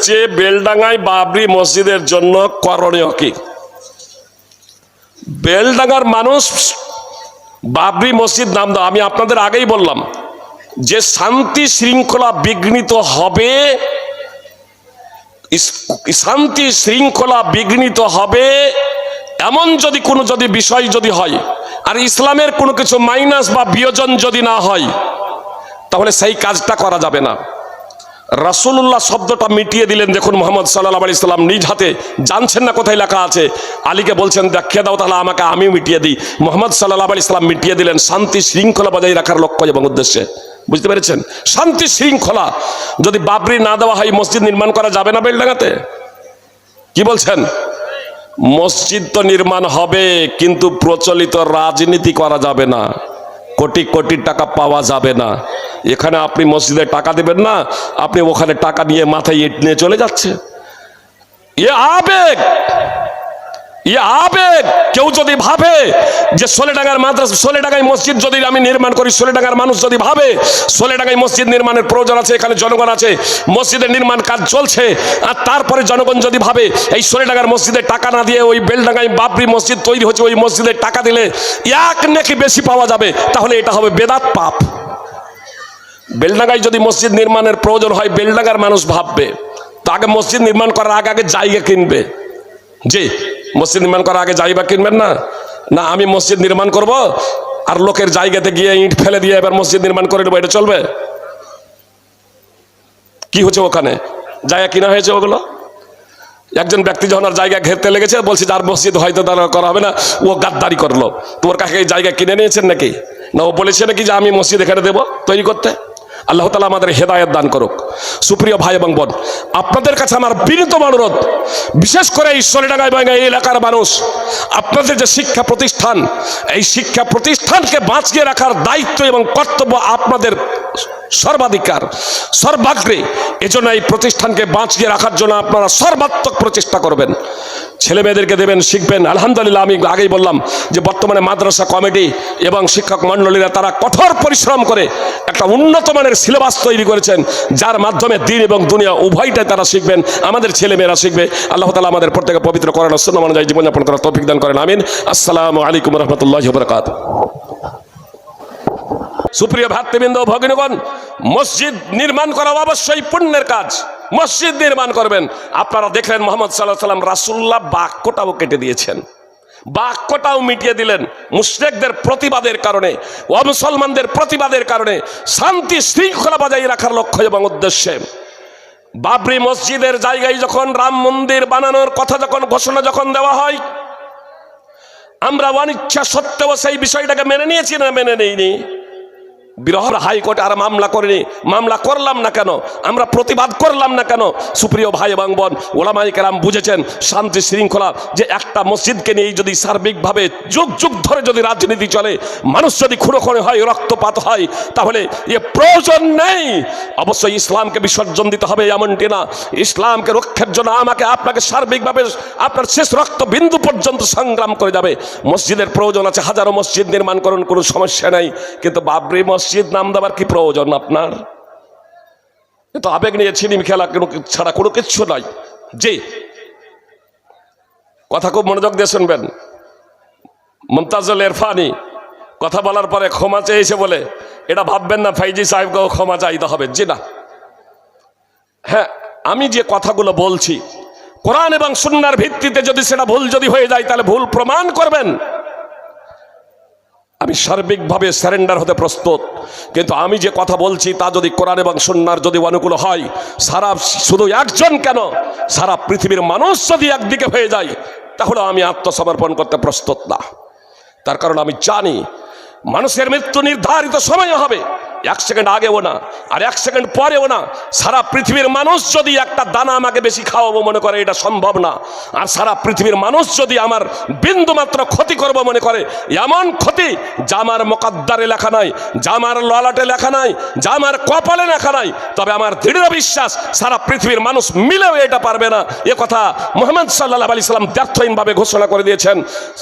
হচ্ছে বেলডাঙ্গায় বাবরি মসজিদের জন্য করণীয় কি? বেলডাঙ্গার মানুষ বাবরি মসজিদ নাম দাও, আমি আপনাদের আগেই বললাম যে শান্তি শৃঙ্খলা বিঘ্নিত হবে, শান্তি শৃঙ্খলা বিঘ্নিত হবে এমন যদি কোনো বিষয় যদি হয়, আর ইসলামের কোনো কিছু মাইনাস বা বিয়োজন যদি না হয়, তাহলে সেই কাজটা করা যাবে না। রাসূলুল্লাহ শব্দটা মিটিয়ে দিলেন। দেখুন মুহাম্মদ সাল্লাল্লাহু আলাইহি সাল্লাম নিজ হাতে, জানছেন না কোথায় লেখা আছে, আলীকে বলছেন দেখিয়ে দাও, তাহলে আমাকে আমিও মিটিয়ে দিই। মুহাম্মদ সাল্লাল্লাহু আলাইহি সাল্লাম মিটিয়ে দিলেন শান্তি শৃঙ্খলা বজায় রাখার লক্ষ্য এবং উদ্দেশ্যে। বুঝতে পেরেছেন? শান্তি শৃঙ্খলা যদি বাবরি না দেওয়া হয়, মসজিদ নির্মাণ করা যাবে না বেলডাঙ্গাতে? কি বলছেন? মসজিদ তো নির্মাণ হবে, কিন্তু প্রচলিত রাজনীতি করা যাবে না, কোটি কোটি টাকা পাওয়া যাবে না। এখানে আপনি মসজিদে টাকা দেবেন না, আপনি ওখানে টাকা নিয়ে মাথায় ইট নিয়ে চলে যাচ্ছে। আবেগ, কেউ যদি ভাবে যে সোলেডাঙ্গার মাদ্রাসা, সোলেডাঙ্গায় মসজিদ যদি আমি নির্মাণ করি, সোলেডাঙ্গার মানুষ যদি ভাবে সোলেডাঙ্গায় মসজিদ নির্মাণের প্রয়োজন আছে, এখানে জনগণ আছে, মসজিদের নির্মাণ কাজ চলছে, আর তারপরে জনগণ যদি ভাবে এই সোলেডাঙ্গার মসজিদে টাকা না দিয়ে ওই বেলডাঙ্গায় বাবরি মসজিদ তৈরি হচ্ছে, ওই মসজিদে টাকা দিলে এক নেকি বেশি পাওয়া যাবে, তাহলে এটা হবে বেদাত, পাপ। বেলডাঙ্গায় যদি মসজিদ নির্মাণের প্রয়োজন হয়, বেলডাঙ্গার মানুষ ভাববে তো আগে মসজিদ নির্মাণ করার আগে জায়গা কিনবে। জি, মসজিদ নির্মাণ করার আগে জায়গা কিনবেন না? না, আমি মসজিদ নির্মাণ করব আর লোকের জায়গাতে গিয়ে ইট ফেলে দিয়ে এবার মসজিদ নির্মাণ করে নেবো, এটা চলবে? কি হচ্ছে ওখানে? জায়গা কিনা হয়েছে ওগুলো। একজন ব্যক্তি যখন আর জায়গা ঘেরতে লেগেছে, বলছে যার মসজিদ হয়তো দাঁড়া করা হবে না, ও গাদ্দারি করলো। তোমার কাছে এই জায়গা কিনে নিয়েছেন নাকি? না, ও বলেছে নাকি যে আমি মসজিদ এখানে দেবো তৈরি করতে? আল্লাহ তাআলা আমাদের হেদায়েত দান করুক। সুপ্রিয় ভাই এবং বোন, আপনাদের কাছে আমার বিনীত অনুরোধ, বিশেষ করে এই সোলেডাঙ্গা এবং এই এলাকার মানুষ, আপনাদের যে শিক্ষা প্রতিষ্ঠান, এই শিক্ষা প্রতিষ্ঠানকে বাঁচিয়ে রাখার দায়িত্ব এবং কর্তব্য আপনাদের সর্বাধিকার, সর্বাগ্রে। এজন্য এই প্রতিষ্ঠানকে বাঁচিয়ে রাখার জন্য আপনারা সর্বাত্মক প্রচেষ্টা করবেন, ছেলে মেয়েদেরকে দেবেন, শিখবেন। আলহামদুলিল্লাহ, আমি আগেই বললাম যে বর্তমানে মাদ্রাসা কমিটি এবং শিক্ষক মণ্ডলীরা তারা কঠোর পরিশ্রম করে একটা উন্নত মানের সিলেবাস তৈরি করেছেন, যার মাধ্যমে দিন এবং দুনিয়া উভয়টাই তারা শিখবেন, আমাদের ছেলে মেয়েরা শিখবে। আল্লাহ তাআলা আমাদের প্রত্যেকে পবিত্র কোরআন ও সুন্নাহ অনুযায়ী জীবনযাপন করার তৌফিক দান করেন, আমিন। আসসালামু আলাইকুম ওয়া রাহমাতুল্লাহি ওয়া বারাকাতুহু। সুপ্রিয় ভাতৃবৃন্দ, ভগিনীগণ, মসজিদ নির্মাণ করা অবশ্যই পুণ্যের কাজ। মসজিদ নির্মাণ করবেন। আপনারা দেখলেন মুহাম্মদ সাল্লাল্লাহু আলাইহি ওয়াসাল্লাম রাসূলুল্লাহ বাক্যটাও কেটে দিয়েছেন, বাক্যটাও মিটিয়ে দিলেন মুশরিকদের প্রতিবাদের কারণে, অমুসলমানদের প্রতিবাদের কারণে, শান্তি শৃঙ্খলা বজায় রাখার লক্ষ্য এবং উদ্দেশ্যে। বাবরি মসজিদের জায়গায় যখন রাম মন্দির বানানোর কথা যখন ঘোষণা যখন দেওয়া হয়, আমরা অনিচ্ছা সত্ত্বেও সেই বিষয়টাকে মেনে নিয়েছি না মেনে নেইনি? বিরহর হাইকোর্টে আর মামলা করিনি, মামলা করলাম না কেন? আমরা প্রতিবাদ করলাম না কেন? সুপ্রিয় ভাই এবং বোন, ওলামায়ে কেরাম বুঝেছেন শান্তি শৃঙ্খলা, যে একটা মসজিদকে নিয়ে যদি সার্বিকভাবে যুগ যুগ ধরে যদি রাজনীতি চলে, মানুষ যদি খুনোখুনি হয়, রক্তপাত হয়, তাহলে এ প্রয়োজন নেই। অবশ্যই ইসলামকে বিসর্জন দিতে হবে এমনটি না, ইসলামকে রক্ষার জন্য আমাকে আপনাকে সার্বিকভাবে আপনার শেষ রক্ত বিন্দু পর্যন্ত সংগ্রাম করে যাবে। মসজিদের প্রয়োজন আছে, হাজারো মসজিদ নির্মাণ করুন, কোনো সমস্যা নাই, কিন্তু বাবরি মসজিদ নাম দেওয়ার কি প্রয়োজন আপনার? তো আবেগ নিয়ে ছিনিম খেলা ছাড়া কোনো কিচ্ছু নাই। জি, কথা খুব মনোযোগ দিয়ে শুনবেন। মুমতাজুল ইরফানি কথা বলার পরে ক্ষমা চেয়েছে বলে এটা ভাববেন না ফাইজি সাহেবকেও ক্ষমা চাইতে হবে। জি না, হ্যাঁ, আমি যে কথাগুলো বলছি কোরআন এবং সুন্নাহর ভিত্তিতে যদি সেটা ভুল যদি হয়ে যায়, তাহলে ভুল প্রমাণ করবেন। আমি সার্বিকভাবে সারেন্ডার হতে প্রস্তুত, কিন্তু আমি যে কথা বলছি তা যদি কোরআন এবং সুন্নাহর যদি অনুকূল হয়, সারা শুধু একজন কেন, সারা পৃথিবীর মানুষ যদি একদিকে হয়ে যায়, তাহলে আমি আত্মসমর্পণ করতে প্রস্তুত না। তার কারণ আমি জানি মানুষের মৃত্যু নির্ধারিত সময় হবে, 1 সেকেন্ড আগেও না আর 1 সেকেন্ড পরেও না। সারা পৃথিবীর মানুষ যদি একটা দানা আমাকে বেশি খাওয়াবো মনে করে, এটা সম্ভব না। আর সারা পৃথিবীর মানুষ যদি আমার বিন্দু মাত্র ক্ষতি করবো মনে করে, এমন ক্ষতি যা আমার মুকদ্দারে লেখা নাই, যা আমার ললাটে লেখা নাই, যা আমার কপালে লেখা নাই, তবে আমার দৃঢ় বিশ্বাস সারা পৃথিবীর মানুষ মিলেও এটা পারবে না। এ কথা মুহাম্মদ সাল্লাল্লাহু আলাইহি সাল্লাম দ্ব্যর্থহীনভাবে ঘোষণা করে দিয়েছেন।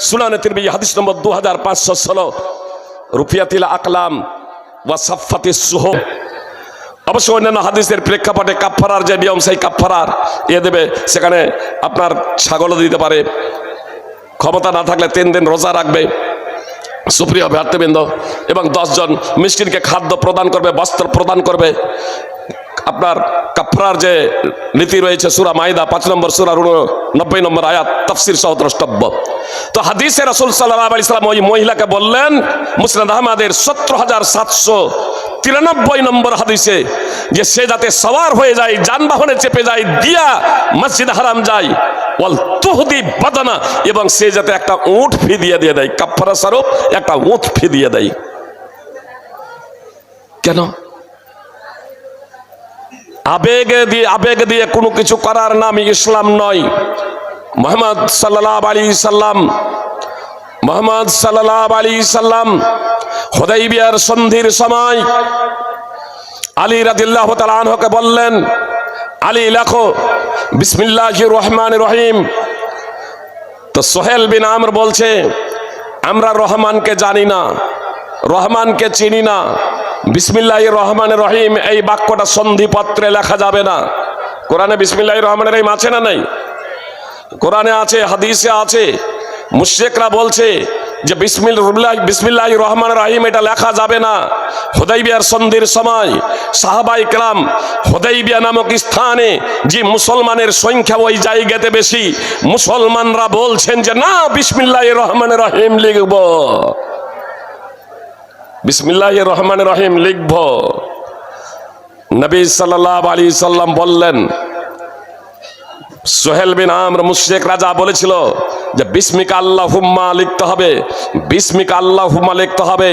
সুনানে তিরমিজি হাদিস নম্বর 2516, রুফিয়াতিল আকলাম ওয়া সাফফাতিস সুহুফ। অবশ্য অন্যান্য হাদিসের প্রেক্ষাপটে কাফফারার যে নিয়ম, সেই কাফফারার দেবে, সেখানে আপনার ছাগলও দিতে পারে, ক্ষমতা না থাকলে 3 দিন রোজা রাখবে সুপ্রিয় ভ্রাতৃবৃন্দ, এবং 10 জন মিসকিনকে খাদ্য প্রদান করবে, বস্ত্র প্রদান করবে। আপনার কাফফারার যে নীতি রয়েছে সূরা মাইদা 5 নম্বর সূরার 90 নম্বর আয়াত তাফসীর সহ দ্রষ্টব্য। তো হাদিসে রাসূল সাল্লাল্লাহু আলাইহি সাল্লাম ওই মহিলাকে বললেন, মুসনাদ আহমদের 17793 নম্বর হাদিসে, যে সে যাতে সওয়ার হয়ে যায়, যানবাহনে চেপে যায়, দিয়া মসজিদ হারাম যায়, ওয়াল তুহদি বাদানা, এবং সে যাতে একটা উট ফিদিয়ে দিয়ে দেয়, কাফফারা স্বরূপ একটা উট ফিদিয়ে দেয়। কেন? আবেগ দিয়ে কোনো কিছু করার নাম ইসলাম নয়। মুহাম্মদ সাল্লাল্লাহু আলাইহি সাল্লাম হুদাইবিয়ার সন্ধির সময় আলী রাদিয়াল্লাহু তাআলা আনহুকে বললেন, আলী লেখো বিসমিল্লাহির রহমানির রহিম। তো সোহেল বিন আমর বলছে, আমরা রহমানকে জানি না, রহমানকে চিনি না, বিসমিল্লাহির রহমানির রহিম এই বাক্যটা সন্ধিপত্রে লেখা যাবে না। কোরআনে বিসমিল্লাহির রহমানির রহিম আছে না নাই? কোরআনে আছে, হাদিসে আছে। মুশরিকরা বলছে যে বিসমিল্লাহির রহমানির রহিম এটা লেখা যাবে না। হুদাইবিয়ার সন্ধির সময় সাহাবায়ে কেরাম হুদাইবিয়া নামক স্থানে যে মুসলমানের সংখ্যা ওই জায়গাতে বেশি, মুসলমানরা বলছেন যে না, বিসমিল্লাহির রহমানির রহিম লিখব, বিসমিল্লাহির রহমানির রহিম লিখব। নবী সাল্লাল্লাহু আলাইহি সাল্লাম বললেন, সোহেল বিন আমর মুশরিক রাজা বলেছিল যে বিসমিকা আল্লাহুম্মা লিখতে হবে, বিসমিকা আল্লাহুম্মা লিখতে হবে।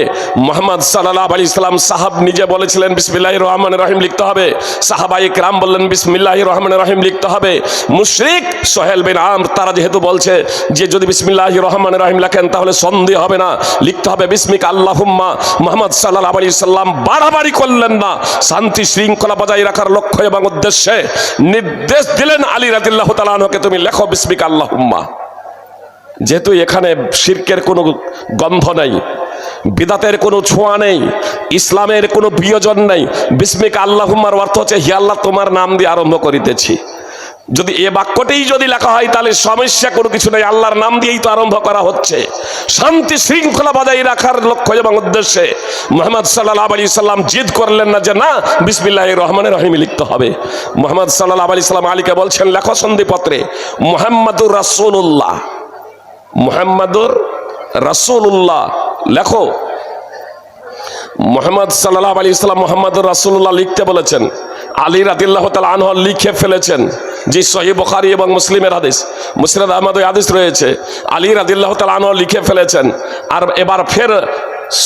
মুহাম্মদ সাল্লাল্লাহু আলাইহি সাল্লাম সাহাব নিজে বলেছিলেন বিসমিল্লাহির রহমানির রহিম লিখতে হবে, সাহাবায়ে কেরাম বললেন বিসমিল্লাহির রহমানির রহিম লিখতে হবে। মুশরিক সোহেল বিন আমর তারা যেহেতু বলছে যে যদি বিসমিল্লাহির রহমানির রহিম লেখেন তাহলে সন্দেহ হবে না, লিখতে হবে বিসমিকা আল্লাহুম্মা। মুহাম্মদ সাল্লাল্লাহু আলাইহি সাল্লাম বাড়াবাড়ি করলেন না, শান্তি শৃঙ্খলা বজায় রাখার লক্ষ্য এবং উদ্দেশ্যে নির্দেশ দিলেন আলী রাদিয়াল্লাহু তাআলা আনহুকে, তুমি লেখো বিসমিকা আল্লাহুম্মা। যেহেতু এখানে শিরকের কোনো গন্ধ নেই, বিদাতের কোনো ছোঁয়া নেই, ইসলামের কোনো বিয়োজন নেই, বিসমিকা আল্লাহুম্মার অর্থ হচ্ছে হে আল্লাহ তোমার নাম দিয়ে আরম্ভ করিতেছি। যদি এ বাক্যটাই যদি লেখা হয় তাহলে সমস্যা কোনো কিছু নেই, আল্লাহর নাম দিয়েই তো আরম্ভ করা হচ্ছে। শান্তি শৃঙ্খলা বজায় রাখার লক্ষ্য এবং উদ্দেশ্যে মুহাম্মদ সাল্লাল্লাহু আলাইহি সাল্লাম জিদ করলেন না যে না, বিসমিল্লাহির রহমানির রহিম লিখতে হবে। মুহাম্মদ সাল্লাল্লাহু আলাইহি সাল্লাম আলীকে বলছেন, লেখো সন্ধিপত্রে মুহাম্মাদুর রাসূলুল্লাহ, মুহাম্মাদুর রাসূলুল্লাহ লেখো। মুহাম্মদ সাল্লাল্লাহু আলাইহি সাল্লাম মুহাম্মাদুর রাসূলুল্লাহ লিখতে বলেছেন, আলী রাদিয়াল্লাহু তাআলা আনহু লিখে ফেলেছেন। যে সহিহ বুখারী এবং মুসলিমের হাদিস, মুসনাদ আহমদের হাদিস রয়েছে, আলী রাদিয়াল্লাহু তাআলা আনহু লিখে ফেলেছেন। আর এবার ফের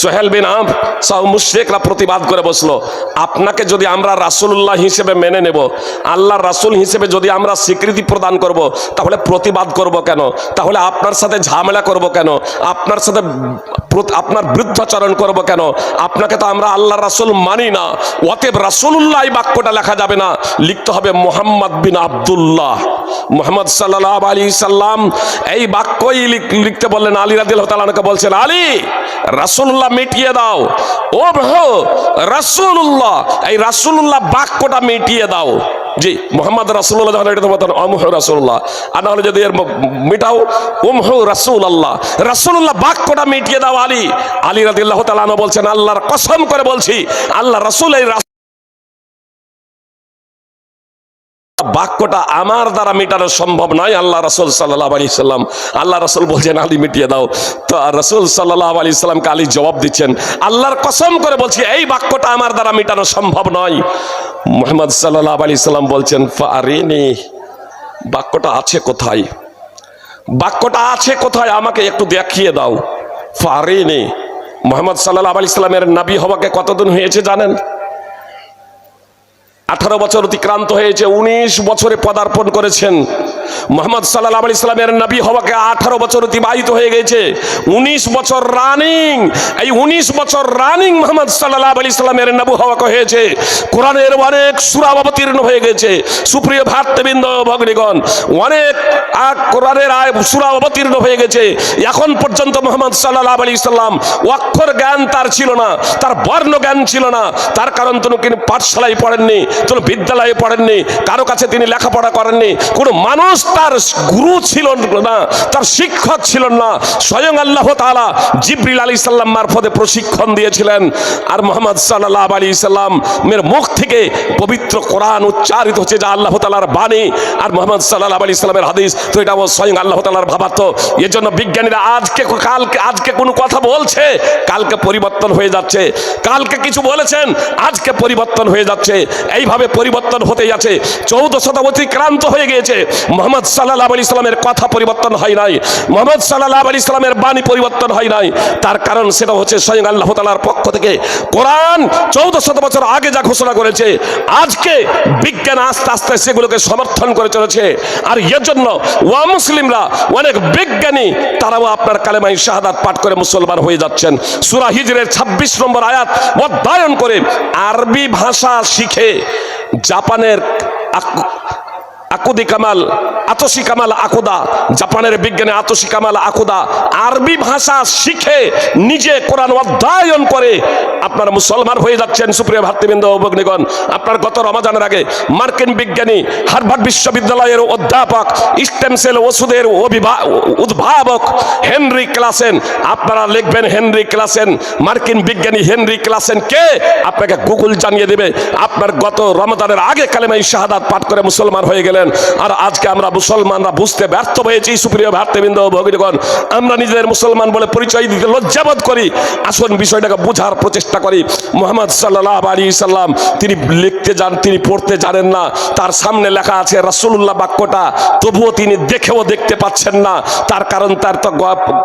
সোহেল বিন আমর সহ মুশরিকরা প্রতিবাদ করে বসলো, আপনাকে যদি আমরা রাসূলুল্লাহ হিসেবে মেনে নেব, আল্লাহর রাসূল হিসেবে যদি আমরা স্বীকৃতি প্রদান করব, তাহলে প্রতিবাদ করব কেন? তাহলে আপনার সাথে ঝামেলা করব কেন? আপনার সাথে আপনার বিরুদ্ধাচরণ করব কেন? আপনাকে তো আমরা আল্লাহর রাসূল মানি না। অতএব রাসূলুল্লাহ এই বাক্যটা লেখা যাবে না, লিখতে হবে মুহাম্মদ বিন আব্দুল্লাহ। মুহাম্মদ সাল্লাল্লাহু আলাইহি সাল্লাম এই বাক্যই লিখতে বললেন। আলী রাদিয়াল্লাহু তাআলা আনহু বলছেন, আলী রাসূলুল্লাহ মিটিয়ে দাও, ও ভাই রাসূলুল্লাহ, এই রাসূলুল্লাহ বাক্যটা মিটিয়ে দাও। জি, মুহাম্মদ রাসূলুল্লাহ যখন এটা বলতেন আমহু রাসূলুল্লাহ, আর নাহলে যদি এর মিটাও উমহু রাসূলুল্লাহ, রাসূলুল্লাহ বাক্যটা মিটিয়ে দাও। আলী রাদিয়াল্লাহু তাআলা আনহু বলছেন, আল্লাহর কসম করে বলছি, আল্লাহ রাসূল এই বাক্যটা আমার দ্বারা মেটানো সম্ভব নয়। আল্লাহ রাসূল সাল্লাল্লাহু আলাইহি সাল্লাম, আল্লাহ রাসূল বলছেন আলী মিটিয়ে দাও। তো রাসূল সাল্লাল্লাহু আলাইহি সাল্লামকে আলী জবাব দিচ্ছেন, আল্লাহর কসম করে বলছি এই বাক্যটা আমার দ্বারা মেটানো সম্ভব নয়। মুহাম্মদ সাল্লাল্লাহু আলাইহি সাল্লাম বলছেন, ফারিনি, বাক্যটা আছে কোথায়? বাক্যটা আছে কোথায় আমাকে একটু দেখিয়ে দাও। ফারিনি। মুহাম্মদ সাল্লাল্লাহু আলাইহি সাল্লামের নবী হওয়াকে কতদিন হয়েছে জানেন? 18 বছর অতিক্রান্ত হয়েছে। 19 বছরে পদার্পণ করেছেন। মোহাম্মদ সাল্লাল্লাহু আলাইহি সাল্লামের নবী হওয়াকে 18 বছর অতিবাহিত হয়ে গেছে, 19 বছর রানিং। এই 19 বছর রানিং মোহাম্মদ সাল্লাল্লাহু আলাইহি সাল্লামের নবী হওয়াকে হয়েছে। কোরআনের অনেক সূরা অবতীর্ণ হয়ে গেছে। সুপ্রিয় ভ্রাতৃবৃন্দ ভগ্নীগণ, অনেক কোরআনের সূরা অবতীর্ণ হয়ে গেছে। এখন পর্যন্ত মোহাম্মদ সাল্লাল্লাহু আলাইহি সাল্লাম অক্ষর জ্ঞান তার ছিল না, তার বর্ণ জ্ঞান ছিল না। তার কারণ তিনি কিন্তু পাঠশালায় পড়েননি, তিনি বিদ্যালয়ে পড়েননি, কারো কাছে তিনি লেখাপড়া করেননি, কোনো মানুষ তার গুরু ছিল না, তার শিক্ষক ছিলেন না। স্বয়ং আল্লাহ তাআলা জিবরিল আলাইহিস সালাম মারফতে প্রশিক্ষণ দিয়েছিলেন। আর মুহাম্মদ সাল্লাল্লাহু আলাইহি সাল্লামের মুখ থেকে পবিত্র কোরআন উচ্চারিত হচ্ছে, যা আল্লাহ তাআলার বাণী। আর মুহাম্মদ সাল্লাল্লাহু আলাইহি সাল্লামের হাদিস, তো এটা স্বয়ং আল্লাহ তাআলার ভাবার্থ। এজন্য বিজ্ঞানীরা আজকে কোনো কথা বলছে, কালকে পরিবর্তন হয়ে যাচ্ছে। কালকে কিছু বলেছেন, আজকে পরিবর্তন হয়ে যাচ্ছে। এইভাবে পরিবর্তন হতেই আছে। 14 শতাব্দী অতিক্রান্ত হয়ে গিয়েছে, মুহাম্মদ সাল্লাল্লাহু আলাইহি সাল্লামের কথা পরিবর্তন হয় নাই, মুহাম্মদ সাল্লাল্লাহু আলাইহি সাল্লামের বাণী পরিবর্তন হয় নাই। তার কারণ সেটা হচ্ছে স্বয়ং আল্লাহ তাআলার পক্ষ থেকে কোরআন 1400 বছর আগে যা ঘোষণা করেছে, আজকে বিজ্ঞান আস্তে আস্তে সেগুলোকে সমর্থন করে চলেছে। আর এর জন্য ওয়া মুসলিমরা, অনেক বিজ্ঞানী, তারাও আপনার কালেমায়ে শাহাদাত পাঠ করে মুসলমান হয়ে যাচ্ছেন। সূরা হিজরের 26 নম্বর আয়াত অধ্যয়ন করে আরবি ভাষা শিখে জাপানের আকুদি কামাল, আতসি কামাল আকুদা, জাপানের বিজ্ঞানী আতসি কামাল আকুদা আরবি ভাষা শিখে নিজে কোরআন অধ্যয়ন করে আপনারা মুসলমান হয়ে যাচ্ছেন। সুপ্রিয় ভাতৃবৃন্দ ও ভগ্নীগণ, আপনার গত রমাজানের আগে মার্কিন বিজ্ঞানী, হার্ভার্ড বিশ্ববিদ্যালয়ের অধ্যাপক, স্টেম সেল ওষুধের উদ্ভাবক হেনরি ক্লাসেন, আপনারা লিখবেন হেনরি ক্লাসেন, মার্কিন বিজ্ঞানী হেনরি ক্লাসেন কে, আপনাকে গুগল জানিয়ে দেবে। আপনার গত রমাজানের আগে কালেমায়ে শাহাদাত পাঠ করে মুসলমান হয়ে গেলেন। আর আজকে আমরা মুসলমানরা বুঝতে ব্যর্থ হয়েছি। সুপ্রিয় ভ্রাতৃবৃন্দ ও ভগ্নীগণ, আমরা নিজেদের মুসলমান বলে পরিচয় দিতে লজ্জাবোধ করি। আসুন বিষয়টাকে বোঝার প্রচেষ্টা করি। মুহাম্মদ সাল্লাল্লাহু আলাইহি সাল্লাম তিনি লিখতে তিনি পড়তে জানেন না। তার সামনে লেখা আছে রাসূলুল্লাহ বাক্যটা, তবুও তিনি দেখেও দেখতে পাচ্ছেন না। তার কারণ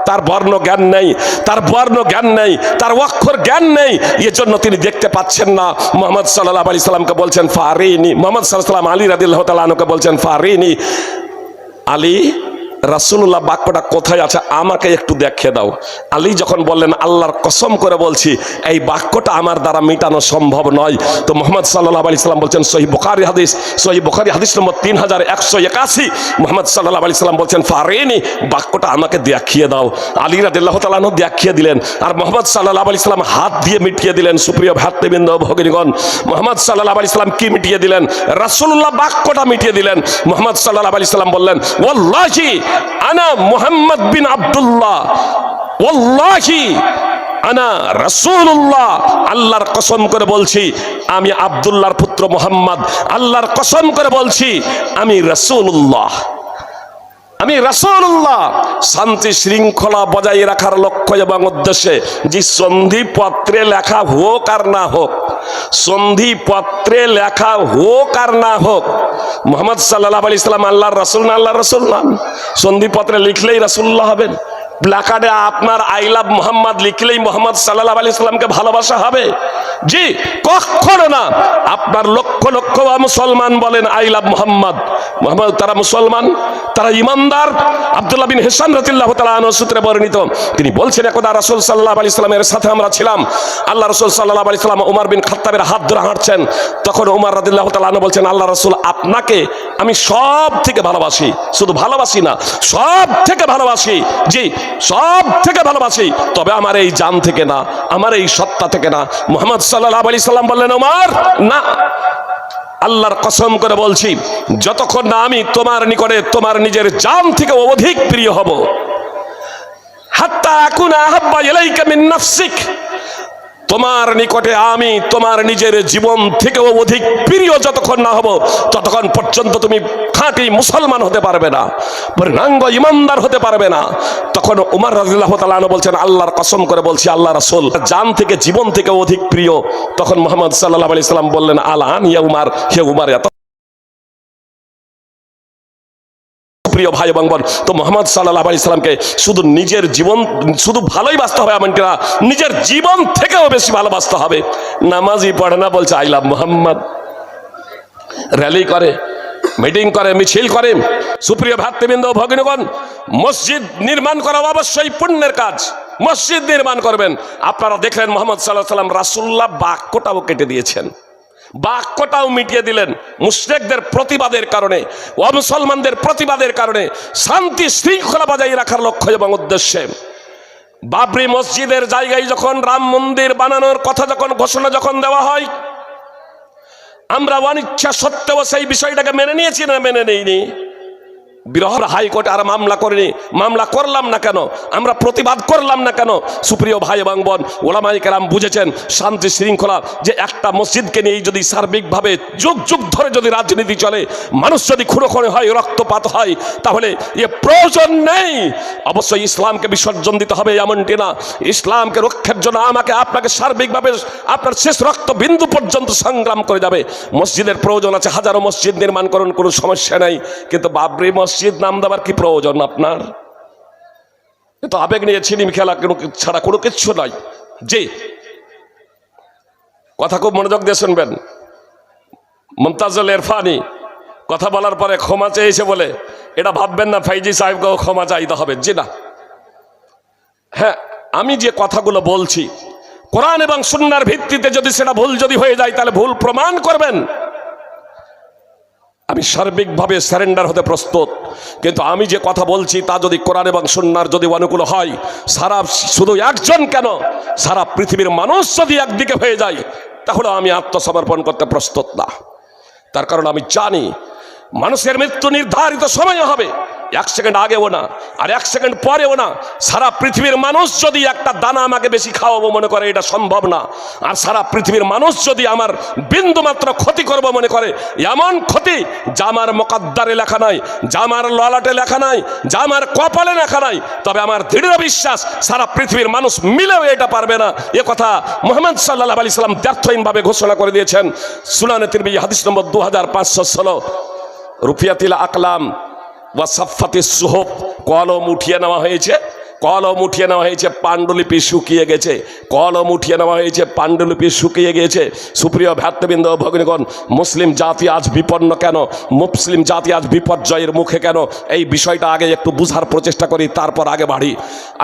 তার বর্ণ জ্ঞান নেই, তার বর্ণ জ্ঞান নেই, তার অক্ষর জ্ঞান নেই। এজন্য তিনি দেখতে পাচ্ছেন না। মুহাম্মদ সাল্লাল্লাহু আলাইহি সাল্লামকে বলছেন ফারিনি। মুহাম্মদ সাল্লাল্লাহু আলাইহি সাল্লাম আলী রাদিয়াল্লাহু তাআলা আনহুকে বলছেন ফারিনি, আলী রাসূলুল্লাহ বাক্যটা কোথায় আছে আমাকে একটু দেখিয়ে দাও। আলী যখন বললেন আল্লাহর কসম করে বলছি এই বাক্যটা আমার দ্বারা মেটানো সম্ভব নয়, তো মুহাম্মদ সাল্লাল্লাহু আলাইহি সাল্লাম বলছেন, সহিহ বুখারী হাদিস, সহিহ বুখারী হাদিস নম্বর 3181, মুহাম্মদ সাল্লাল্লাহু আলাইহি সাল্লাম বলছেন ফারিনি, বাক্যটা আমাকে দেখিয়ে দাও। আলী রাদিয়াল্লাহু তাআলা আনহু দেখিয়ে দিলেন, আর মুহাম্মদ সাল্লাল্লাহু আলাইহি সাল্লাম হাত দিয়ে মিটিয়ে দিলেন। সুপ্রিয় ভ্রাতৃবৃন্দ ভগ্নীগণ, মুহাম্মদ সাল্লাল্লাহু আলাইহি সাল্লাম কি মিটিয়ে দিলেন? রাসূলুল্লাহ বাক্যটা মিটিয়ে দিলেন। মুহাম্মদ সাল্লাল্লাহু আলাইহি সাল্লাম বললেন, ওয়াল্লাহি আনা মুহাম্মদ বিন আব্দুল্লাহ, ওয়াল্লাহি আনা রাসূলুল্লাহ, আল্লাহর কসম করে বলছি আমি আব্দুল্লাহর পুত্র মুহাম্মদ, আল্লাহর কসম করে বলছি আমি রাসূলুল্লাহ, আমি রাসূলুল্লাহ। শান্তি শৃঙ্খলা বজায় রাখার লক্ষ্য এবং উদ্দেশ্যে যে সন্ধিপত্রে লেখা হোক আর না হোক, সন্ধিপত্রে লেখা হোক আর না হোক, মুহাম্মদ সাল্লাল্লাহু আলাইহি সাল্লাম আল্লাহর রাসূল না আল্লাহর রাসূল না? সন্ধিপত্রে লিখলেই রাসূলুল্লাহ হবেন? প্ল্যাকার্ডে আপনার আই লাভ মোহাম্মদ লিখলেই মোহাম্মদ সাল্লাল্লাহু আলাইহি সাল্লামকে ভালোবাসা হবে? জি কখনো না। আপনার লক্ষ লক্ষ মুসলমান বলেন আই লাভ মোহাম্মদ, মোহাম্মদ তারা মুসলমান, তারা ইমানদার। আব্দুল্লাহ বিন হিশাম রাদিয়াল্লাহু তাআলা আনহু সূত্রে বর্ণিত, তিনি বলছেন একদা রাসূল সাল্লাল্লাহু আলাইহি সাল্লামের সাথে আমরা ছিলাম, আল্লাহ রাসূল সাল্লাল্লাহু আলাইহি সাল্লাম ওমর বিন খাত্তাবের হাত ধরে হাঁটছেন। তখন ওমর রাদিয়াল্লাহু তাআলা আনহু বলছেন, আল্লাহ রাসূল আপনাকে আমি সব থেকে ভালোবাসি, শুধু ভালোবাসি না সব থেকে ভালোবাসি, জি সব থেকে ভালোবাসি, তবে আমার এই জান থেকে না, আমার এই সত্তা থেকে না। মুহাম্মদ সাল্লাল্লাহু আলাইহি সাল্লাম বললেন, ওমর না, আল্লাহর কসম করে বলছি যতক্ষণ না আমি তোমার নিকটে তোমার নিজের জান থেকে অধিক প্রিয় হব, হাত্তা আকুনা আহাব্বা ইলাইকা মিন নাফসিক, তোমার নিকটে আমি তোমার নিজের জীবন থেকেও অধিক প্রিয় যতক্ষণ না হব, ততক্ষণ পর্যন্ত তুমি খাঁটি মুসলমান হতে পারবে না, পূর্ণাঙ্গ ইমানদার হতে পারবে না। তখন উমর রাদিয়াল্লাহু তাআলা আনহু বলছেন, আল্লাহর কসম করে বলছি আল্লাহ রাসূল জান থেকে জীবন থেকে অধিক প্রিয়। তখন মুহাম্মদ সাল্লাল্লাহু আলাইহি সাল্লাম বললেন, আলান ইয়া উমর, হে উমর। প্রিয় ভাই এবং বোন, তো মুহাম্মদ সাল্লাল্লাহু আলাইহি সাল্লামকে শুধু নিজের জীবন শুধু ভালোই বাঁচতে হবে এমনকি না, নিজের জীবন থেকেও বেশি ভালোবাসতে হবে। নামাজই পড়ে না বলছে আই লাভ মুহাম্মদ, র্যালি করে মিটিং করে, মিছিল করে। সুপ্রিয় ভ্রাতৃবৃন্দ ভগ্নীগণ, মসজিদ নির্মাণ করা অবশ্যই পুণ্যের কাজ। মসজিদ নির্মাণ করবেন। আপনারা দেখলেন মুহাম্মদ সাল্লাল্লাহু আলাইহি ওয়াসাল্লাম রাসূলুল্লাহ বাক্যটাও কেটে দিয়েছেন, বাক্যটাও মিটিয়ে দিলেন। মুশরিকদের প্রতিবাদের কারণে, অমুসলমানদের প্রতিবাদের কারণে শান্তি শৃঙ্খলা বজায় রাখার লক্ষ্য এবং উদ্দেশ্যে বাবরি মসজিদের জায়গায় যখন রাম মন্দির বানানোর কথা যখন ঘোষণা যখন দেওয়া হয়, আমরা অনিচ্ছা সত্ত্বেও সেই বিষয়টাকে মেনে নিয়েছি না মেনে নেইনি? বিরহর হাইকোর্টে আর মামলা করিনি, মামলা করলাম না কেন? আমরা প্রতিবাদ করলাম না কেন? সুপ্রিয় ভাই এবং বোন, ওলামায়ে কেরাম বুঝেছেন শান্তি শৃঙ্খলা যে একটা মসজিদকে নিয়ে যদি সার্বিকভাবে যুগ যুগ ধরে যদি রাজনীতি চলে, মানুষ যদি খুনোখুনি হয়, রক্তপাত হয়, তাহলে এ প্রয়োজন নেই। অবশ্যই ইসলামকে বিসর্জন দিতে হবে এমনটি না। ইসলামকে রক্ষার জন্য আমাকে আপনাকে সার্বিকভাবে আপনার শেষ রক্তবিন্দু পর্যন্ত সংগ্রাম করে যাবে। মসজিদের প্রয়োজন আছে, হাজারো মসজিদ নির্মাণ করুন, কোনো সমস্যা নাই। কিন্তু বাবরি মসজিদ নাম দেওয়ার কি প্রয়োজন আপনার? তো আবেগ নিয়ে ছিনিম খেলা ছাড়া কোনো কিচ্ছু নয়। জি, কথা খুব মনোযোগ দিয়ে শুনবেন। মুমতাজুল ইরফানি কথা বলার পরে ক্ষমা চেয়েছে বলে এটা ভাববেন না ফাইজি সাহেবকেও ক্ষমা চাইতে হবে। জি না, হ্যাঁ, আমি যে কথাগুলো বলছি কোরআন এবং সুন্নাহর ভিত্তিতে যদি সেটা ভুল যদি হয়ে যায় তাহলে ভুল প্রমাণ করবেন। আমি সার্বিকভাবে স্যারেন্ডার হতে প্রস্তুত, কিন্তু আমি যে কথা বলছি তা যদি কোরআন এবং সুন্নাহর যদি অনুকূল হয়, সারা শুধু একজন কেন সারা পৃথিবীর মানুষ যদি একদিকে হয়ে যায় তাহলে আমি আত্মসমর্পণ করতে প্রস্তুত না। তার কারণ আমি জানি মানুষের মৃত্যু নির্ধারিত সময় হবে, 1 সেকেন্ড আগেও না আর 1 সেকেন্ড পরেও না। সারা পৃথিবীর মানুষ যদি একটা দানা আমাকে বেশি খাওয়াবো মনে করে এটা সম্ভব না। আর সারা পৃথিবীর মানুষ যদি আমার বিন্দু মাত্র ক্ষতি করবো মনে করে, এমন ক্ষতি যা আমার মুকদ্দারে লেখা নাই, যা আমার ললাটে লেখা নাই, যা আমার কপালে লেখা নাই, তবে আমার দৃঢ় বিশ্বাস সারা পৃথিবীর মানুষ মিলেও এটা পারবে না। এ কথা মুহাম্মদ সাল্লাল্লাহু আলাইহি সাল্লাম দ্ব্যর্থহীনভাবে ঘোষণা করে দিয়েছেন। সুনানে তিরমিজি হাদিস নম্বর 2516, রুফিয়াতিল আকলাম ওয়া সাফাতিস সুহুফ, কলম উঠিয়ে নেওয়া হয়েছে, কলম উঠিয়ে নেওয়া হয়েছে, পাণ্ডুলিপি শুকিয়ে গেছে, কলম উঠিয়ে নেওয়া হয়েছে, পাণ্ডুলিপি শুকিয়ে গিয়েছে। সুপ্রিয় ভ্রাতৃবৃন্দ ভগ্নীগণ, মুসলিম জাতি আজ বিপন্ন কেন? মুসলিম জাতি আজ বিপর্যয়ের মুখে কেন? এই বিষয়টা আগে একটু বুঝার প্রচেষ্টা করি, তারপর আগে বাড়ি।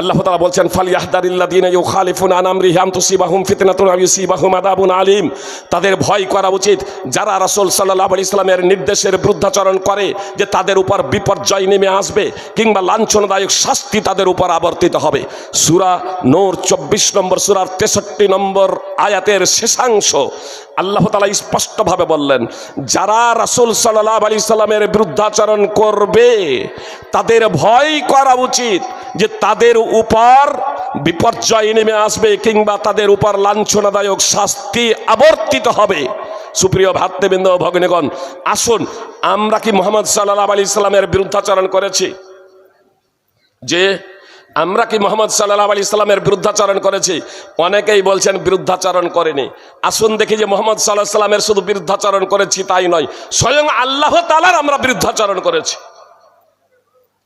আল্লাহ তাআলা বলছেন, ফালইয়াহদারিল্লাযীনা ইউখালিফুনা আন আমরিহি আন তুসিবাহুম ফিতনাতুন আও ইউসিবাহুম আযাবুন আলীম। তাদের ভয় করা উচিত যারা রাসূল সাল্লাল্লাহু আলাইহি সাল্লামের নির্দেশের বিরুদ্ধাচরণ করে যে তাদের উপর বিপর্যয় নেমে আসবে কিংবা লাঞ্ছনাদায়ক শাস্তি তাদের উপর আবর্তিত হবে। সূরা নূর 24 নম্বর সূরার 63 নম্বর আয়াতের শেষাংশ আল্লাহ তাআলা স্পষ্টভাবে বললেন, যারা রাসূল সাল্লাল্লাহু আলাইহি সাল্লামের বিরুদ্ধাচরণ করবে তাদের ভয় করা উচিত যে তাদের উপর বিপর্যয় নেমে আসবে কিংবা তাদের উপর লাঞ্ছনাদায়ক শাস্তি আবর্তিত হবে। সুপ্রিয় ভ্রাতৃবৃন্দ ভগ্নীগণ, আসুন আমরা কি মুহাম্মদ সাল্লাল্লাহু আলাইহি সাল্লামের বিরুদ্ধাচরণ করেছি? যে আমরা কি মুহাম্মদ সাল্লাল্লাহু আলাইহি সাল্লামের বিরুদ্ধাচরণ করেছি? অনেকেই বলছেন বিরুদ্ধাচরণ করেনি। আসুন দেখি যে মুহাম্মদ সাল্লাল্লাহু আলাইহি সাল্লামের শুধু বিরুদ্ধাচরণ করেছি তাই নয়, স্বয়ং আল্লাহ তাআলার আমরা বিরুদ্ধাচরণ করেছি।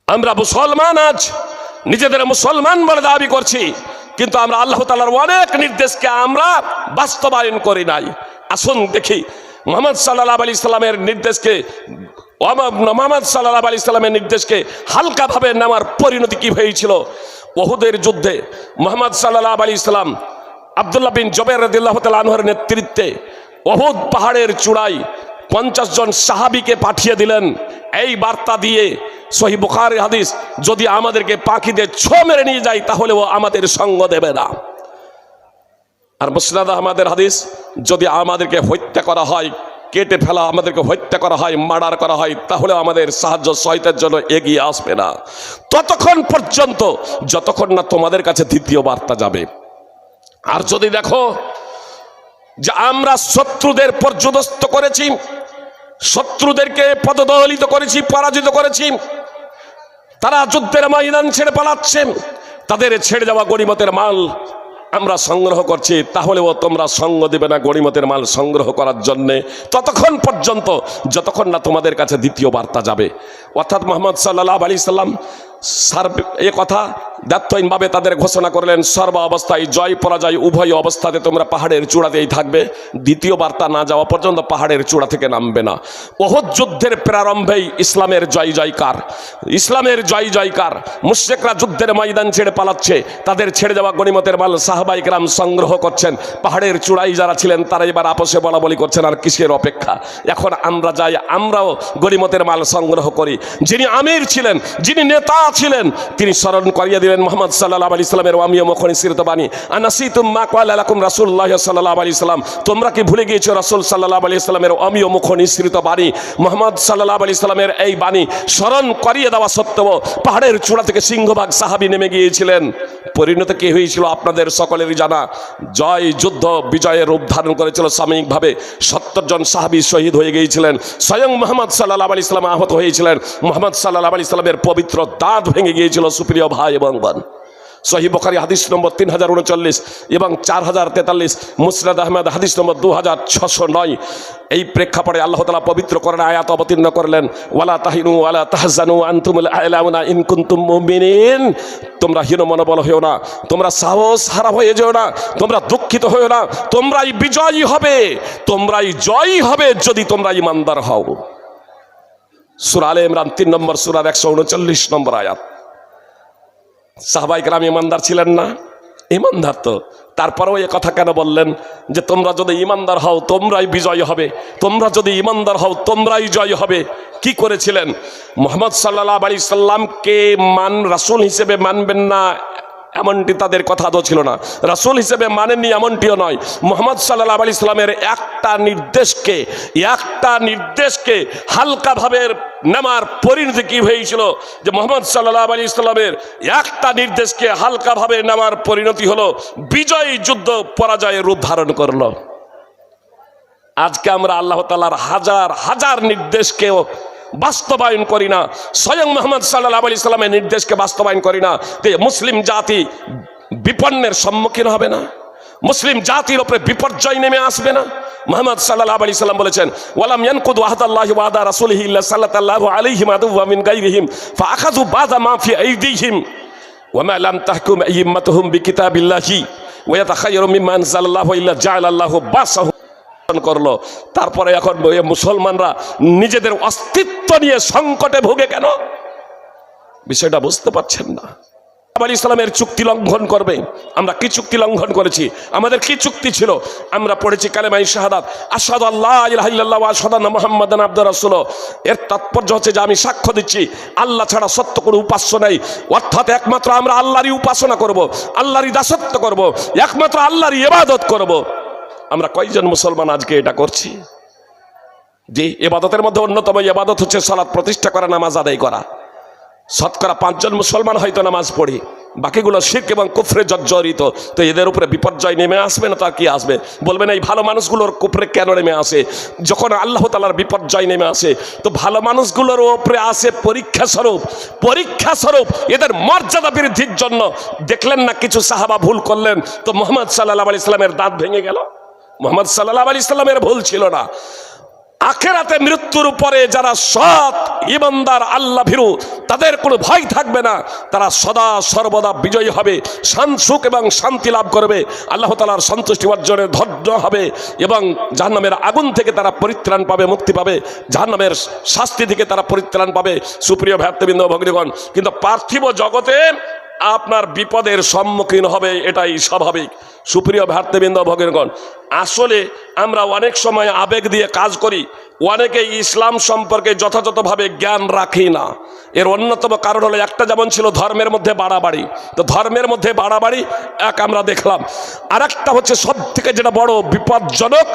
আমরা মুসলমান, আজ নিজেদের মুসলমান বলে দাবি করছি, কিন্তু আমরা আল্লাহ তাআলার অনেক নির্দেশকে আমরা বাস্তবায়ন করি নাই। আসুন দেখি মুহাম্মদ সাল্লাল্লাহু আলাইহি সাল্লামের নির্দেশকে, মুহাম্মদ সাল্লাল্লাহু আলাইহি সাল্লামের নির্দেশকে হালকাভাবে নেওয়ার পরিণতি কি হয়েছিল। উহুদের যুদ্ধে মুহাম্মদ সাল্লাল্লাহু আলাইহি সাল্লাম আব্দুল্লাহ বিন জুবাইর রাদিয়াল্লাহু তাআলা আনহুর নেতৃত্বে উহুদ পাহাড়ের চূড়ায় 50 জন সাহাবীকে পাঠিয়ে দিলেন এই বার্তা দিয়ে, সহিহ বুখারী হাদিস, যদি আমাদেরকে পাখি দিয়ে ছো মেরে নিয়ে যায় তাহলেও আমাদের সঙ্গ দেবে না। আর মুসনাদ আহমদের হাদিস, যদি আমাদেরকে হত্যা করা হয়, কেটে ফেলা, আমাদেরকে হত্যা করা হয়, মার্ডার করা হয়, তাহলে আমাদের সাহায্য সহায়তার জন্য এগিয়ে আসবে না ততক্ষণ পর্যন্ত যতক্ষণ না তোমাদের কাছে দ্বিতীয় বার্তা যাবে। আর যদি দেখো যে আমরা শত্রুদের পর্যদস্ত করেছি, শত্রুদেরকে পদদলিত করেছি, পরাজিত করেছি, তারা যুদ্ধের ময়দান ছেড়ে পালাচ্ছে, তাদের ছেড়ে যাওয়া গনিমতের মাল আমরা সংগ্রহ করছি, তাহলেও তোমরা সঙ্গ দেবে না গনিমতের মাল সংগ্রহ করার জন্যে ততক্ষণ পর্যন্ত যতক্ষণ না তোমাদের কাছে দ্বিতীয় বার্তা যাবে। অর্থাৎ মুহাম্মদ সাল্লাল্লাহু আলাইহি সাল্লাম এ কথা দ্ব্যর্থহীনভাবে তাদের ঘোষণা করলেন, সর্ব অবস্থায় জয় পরাজয় উভয় অবস্থাতে তোমরা পাহাড়ের চূড়াতেই থাকবে, দ্বিতীয় বার্তা না যাওয়া পর্যন্ত পাহাড়ের চূড়া থেকে নামবে না। উহুদ যুদ্ধের প্রারম্ভেই ইসলামের জয় জয়কার, ইসলামের জয় জয়কার। মুশরিকরা যুদ্ধের ময়দান ছেড়ে পালাচ্ছে, তাদের ছেড়ে যাওয়া গনিমতের মাল সাহাবায়ে কেরাম সংগ্রহ করছেন। পাহাড়ের চূড়ায় যারা ছিলেন তারা এবার আপসে বলাবলি করছেন, আর কিসের অপেক্ষা, এখন আমরা যাই, আমরাও গনিমতের মাল সংগ্রহ করি। যিনি আমির ছিলেন, যিনি নেতা ছিলেন, তিনি স্মরণ করিয়ে দিলেন মুহাম্মদ সাল্লাল্লাহু আলাইহি সাল্লামের ওয়ামিয়া মুখনিসৃত বাণী, আনাসিতুম মা ক্বালা লাকুম রাসূলুল্লাহ সাল্লাল্লাহু আলাইহি সাল্লাম, তোমরা কি ভুলে গিয়েছো রাসূল সাল্লাল্লাহু আলাইহি সাল্লামের ওয়ামিয়া মুখনিসৃত বাণী। মুহাম্মদ সাল্লাল্লাহু আলাইহি সাল্লামের এই বাণী স্মরণ করিয়ে দেওয়া সত্ত্বেও পাহাড়ের চূড়া থেকে সিংহভাগ সাহাবী নেমে গিয়েছিলেন। পরিণতি কি হয়েছিল আপনাদের সকলেরই জানা। জয় যুদ্ধ বিজয়ের রূপ ধারণ করেছিল সাময়িকভাবে, 70 জন সাহাবী শহীদ হয়ে গিয়েছিলেন, স্বয়ং মুহাম্মদ সাল্লাল্লাহু আলাইহি সাল্লাম আহত হয়েছিলেন, মুহাম্মদ সাল্লাল্লাহু আলাইহি সাল্লামের পবিত্র দাঁত ভেঙে গিয়েছিল। সুপ্রিয় ভাই এবং বোন, সহিহ বুখারী হাদিস নম্বর 3039 এবং 4043, মুসনাদ আহমদ হাদিস নম্বর 2609। এই প্রেক্ষাপটে আল্লাহ তাআলা পবিত্র কোরআন আয়াত অবতীর্ণ করলেন, ওয়ালা তাহিনু ওয়ালা তাহজানু আনতুমুল আ'লাউনা ইন কুনতুম মুমিনিন, তোমরা হীন মনোবল হয়েও না, তোমরা সাহস হারা হয়ে যেও না, তোমরা দুঃখিত হয়েও না, তোমরাই বিজয়ী হবে, তোমরাই জয়ী হবে যদি তোমরা ঈমানদার হও। সূরা আলে ইমরান 3 নম্বর সূরার 139 নম্বর আয়াত। সাহাবায়ে কেরাম ঈমানদার ছিলেন না? ঈমানদার তো, তারপরেও এ কথা কেন বললেন যে তোমরা যদি ঈমানদার হও তোমরাই বিজয় হবে, তোমরা যদি ঈমানদার হও তোমরাই জয় হবে? কি করেছিলেন? মুহাম্মদ সাল্লাল্লাহু আলাইহি সাল্লামকে রাসূল হিসেবে মানবেন না এমনটি তাদের কথা তো ছিল না, রাসূল হিসেবে মানেননি এমনটিও নয়। মুহাম্মদ সাল্লাল্লাহু আলাইহি সাল্লামের একটা নির্দেশকে হালকাভাবে নেওয়ার পরিণতি কি হয়েছিল যে মুহাম্মদ সাল্লাল্লাহু আলাইহি সাল্লামের একটা নির্দেশকে হালকাভাবে নেওয়ার পরিণতি হলো বিজয়ী যুদ্ধ পরাজয়ের রূপ ধারণ করলো। আজকে আমরা আল্লাহ তাআলার হাজার হাজার নির্দেশকেও বাস্তবায়ন করি না, স্বয়ং মুহাম্মদ সাল্লাল্লাহু আলাইহি সাল্লামের নির্দেশকে বাস্তবায়ন করি না, মুসলিম জাতি বিপন্নের সম্মুখীন হবে না, মুসলিম জাতির উপরে বিপর্যয় নেমে আসবে না। মুহাম্মদ সাল্লাল্লাহু আলাইহি সাল্লাম বলেছেন, ওয়ালাম ইয়ানকুদু আহদাল্লাহি ওয়া আহদা রাসূলিহি ইল্লা সাল্লাল্লাহু আলাইহি ওয়া মিন গায়রিহিম ফাআখাযু বাযা মা ফি আইদিহিম ওয়া মা লাম তাহকুম আইম্মাতুহুম বিকিতাবিল্লাহি ওয়া ইয়াতাখায়্যারু মিম্মা আনজালাল্লাহু ইল্লা জাআলাল্লাহু বাসাহু করলো। তারপরে এখন মুসলমানরা নিজেদের অস্তিত্ব নিয়ে সংকটে ভোগে কেন? বিষয়টা বুঝতে পারছেন না। ইসলামের চুক্তি লঙ্ঘন করবে। আমরা কি চুক্তি লঙ্ঘন করেছি? আমাদের কি চুক্তি ছিল? আমরা পড়েছি কালেমায়ে শাহাদাত, আশহাদু আল্লা ইলাহা ইল্লাল্লাহ ওয়া আশহাদু আন্না মুহাম্মাদান আবদুর রাসূলুহ। এর তাৎপর্য হচ্ছে যে আমি সাক্ষ্য দিচ্ছি আল্লাহ ছাড়া সত্য কোনো উপাস্য নেই, অর্থাৎ একমাত্র আমরা আল্লাহরই উপাসনা করব, আল্লাহরই দাসত্ব করব, একমাত্র আল্লাহরই ইবাদত করব। আমরা কয়জন মুসলমান আজকে এটা করছি? যে ইবাদতের মধ্যে অন্যতম ইবাদত হচ্ছে সালাত প্রতিষ্ঠা করা, নামাজ আদায় করা। শতকরা 5 জন মুসলমান হয়তো নামাজ পড়ি, বাকিগুলো শিরক এবং কুফরে জর্জরিত। তো এদের উপরে বিপর্যয় নেমে আসবে না? তার কি আসবে? বলবেন এই ভালো মানুষগুলোর কুফরে কেন নেমে আসে? যখন আল্লাহ তাআলার বিপর্যয় নেমে আসে তো ভালো মানুষগুলোর উপরে আসে পরীক্ষা স্বরূপ এদের মর্যাদা বৃদ্ধির জন্য। দেখলেন না কিছু সাহাবা ভুল করলেন, তো মুহাম্মদ সাল্লাল্লাহু আলাইহি সাল্লামের দাঁত ভেঙে গেল। মুহাম্মদ সাল্লাল্লাহু আলাইহি সাল্লামের ভুল ছিল না। আখিরাতে মৃত্যুর উপরে যারা সৎ ঈমানদার আল্লাহ ভীরু, তাদের কোনো ভয় থাকবে না, তারা সদা সর্বদা বিজয়ী হবে, সুখ এবং শান্তি লাভ করবে, আল্লাহ তাআলার সন্তুষ্টি অর্জনে ধৈর্য হবে এবং জাহান্নামের আগুন থেকে তারা পরিত্রাণ পাবে, মুক্তি পাবে, জাহান্নামের শাস্তি থেকে তারা পরিত্রাণ পাবে। সুপ্রিয় ভ্রাতৃবৃন্দ ভগ্নীগণ, কিন্তু পার্থিব জগতে আপনার বিপদের সম্মুখীন হবে, এটাই স্বাভাবিক। সুপ্রিয় ভ্রাতৃবৃন্দ ভগ্নীগণ, আসলে আমরা অনেক সময় আবেগ দিয়ে কাজ করি, অনেকে ইসলাম সম্পর্কে যথাযথভাবে জ্ঞান রাখি না। এর অন্যতম কারণ হলো একটা, যেমন ছিল ধর্মের মধ্যে বাড়াবাড়ি, তো ধর্মের মধ্যে বাড়াবাড়ি এক আমরা দেখলাম। আর একটা হচ্ছে সব থেকে যেটা বড় বিপজ্জনক,